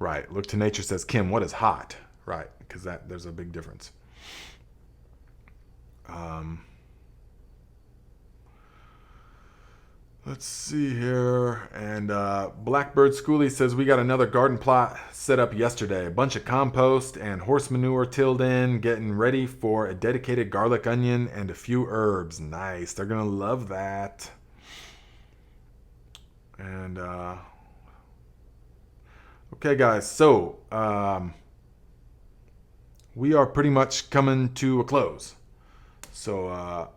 Right. Look to Nature says, Kim, what is hot? Right, because there's a big difference. Let's see here. And Blackbird Schoolie says, we got another garden plot set up yesterday. A bunch of compost and horse manure tilled in, getting ready for a dedicated garlic, onion, and a few herbs. Nice. They're going to love that. And, okay, guys. So, we are pretty much coming to a close. So,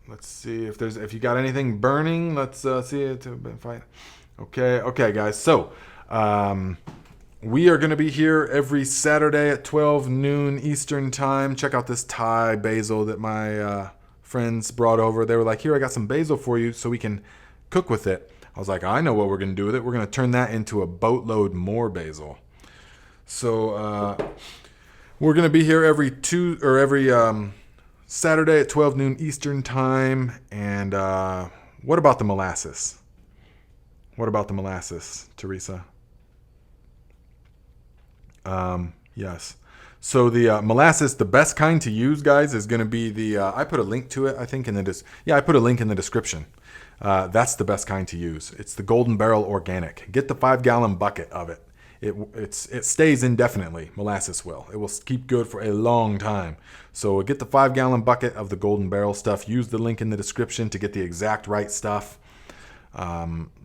let's see if you got anything burning. Let's see it. Okay, guys. So, we are going to be here every Saturday at 12 noon Eastern time. Check out this Thai basil that my friends brought over. They were like, here, I got some basil for you so we can cook with it. I was like, I know what we're going to do with it. We're going to turn that into a boatload more basil. So, we're going to be here every Saturday at 12 noon Eastern time. And what about the molasses? Teresa? Yes. So the molasses, the best kind to use, guys, is going to be the. I put a link to it, I think, I put a link in the description. That's the best kind to use. It's the Golden Barrel Organic. Get the 5-gallon bucket of it. It stays indefinitely. Molasses will. It will keep good for a long time. So get the 5-gallon bucket of the Golden Barrel stuff. Use the link in the description to get the exact right stuff.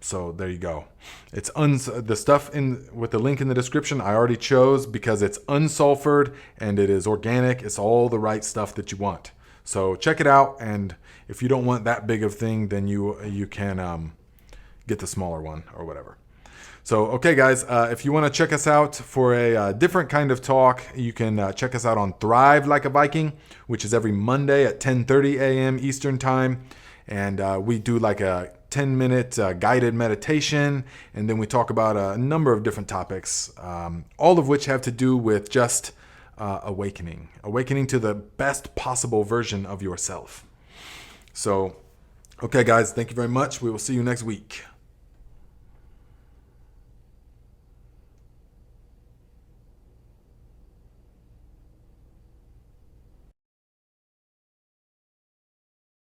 So there you go. It's the stuff with the link in the description I already chose because it's unsulfured and it is organic. It's all the right stuff that you want. So check it out, and if you don't want that big of thing, then you can get the smaller one or whatever. So, okay, guys, if you want to check us out for a different kind of talk, you can check us out on Thrive Like a Viking, which is every Monday at 10:30 a.m. Eastern Time. And we do like a 10-minute guided meditation, and then we talk about a number of different topics, all of which have to do with just awakening to the best possible version of yourself. So, okay, guys, thank you very much. We will see you next week.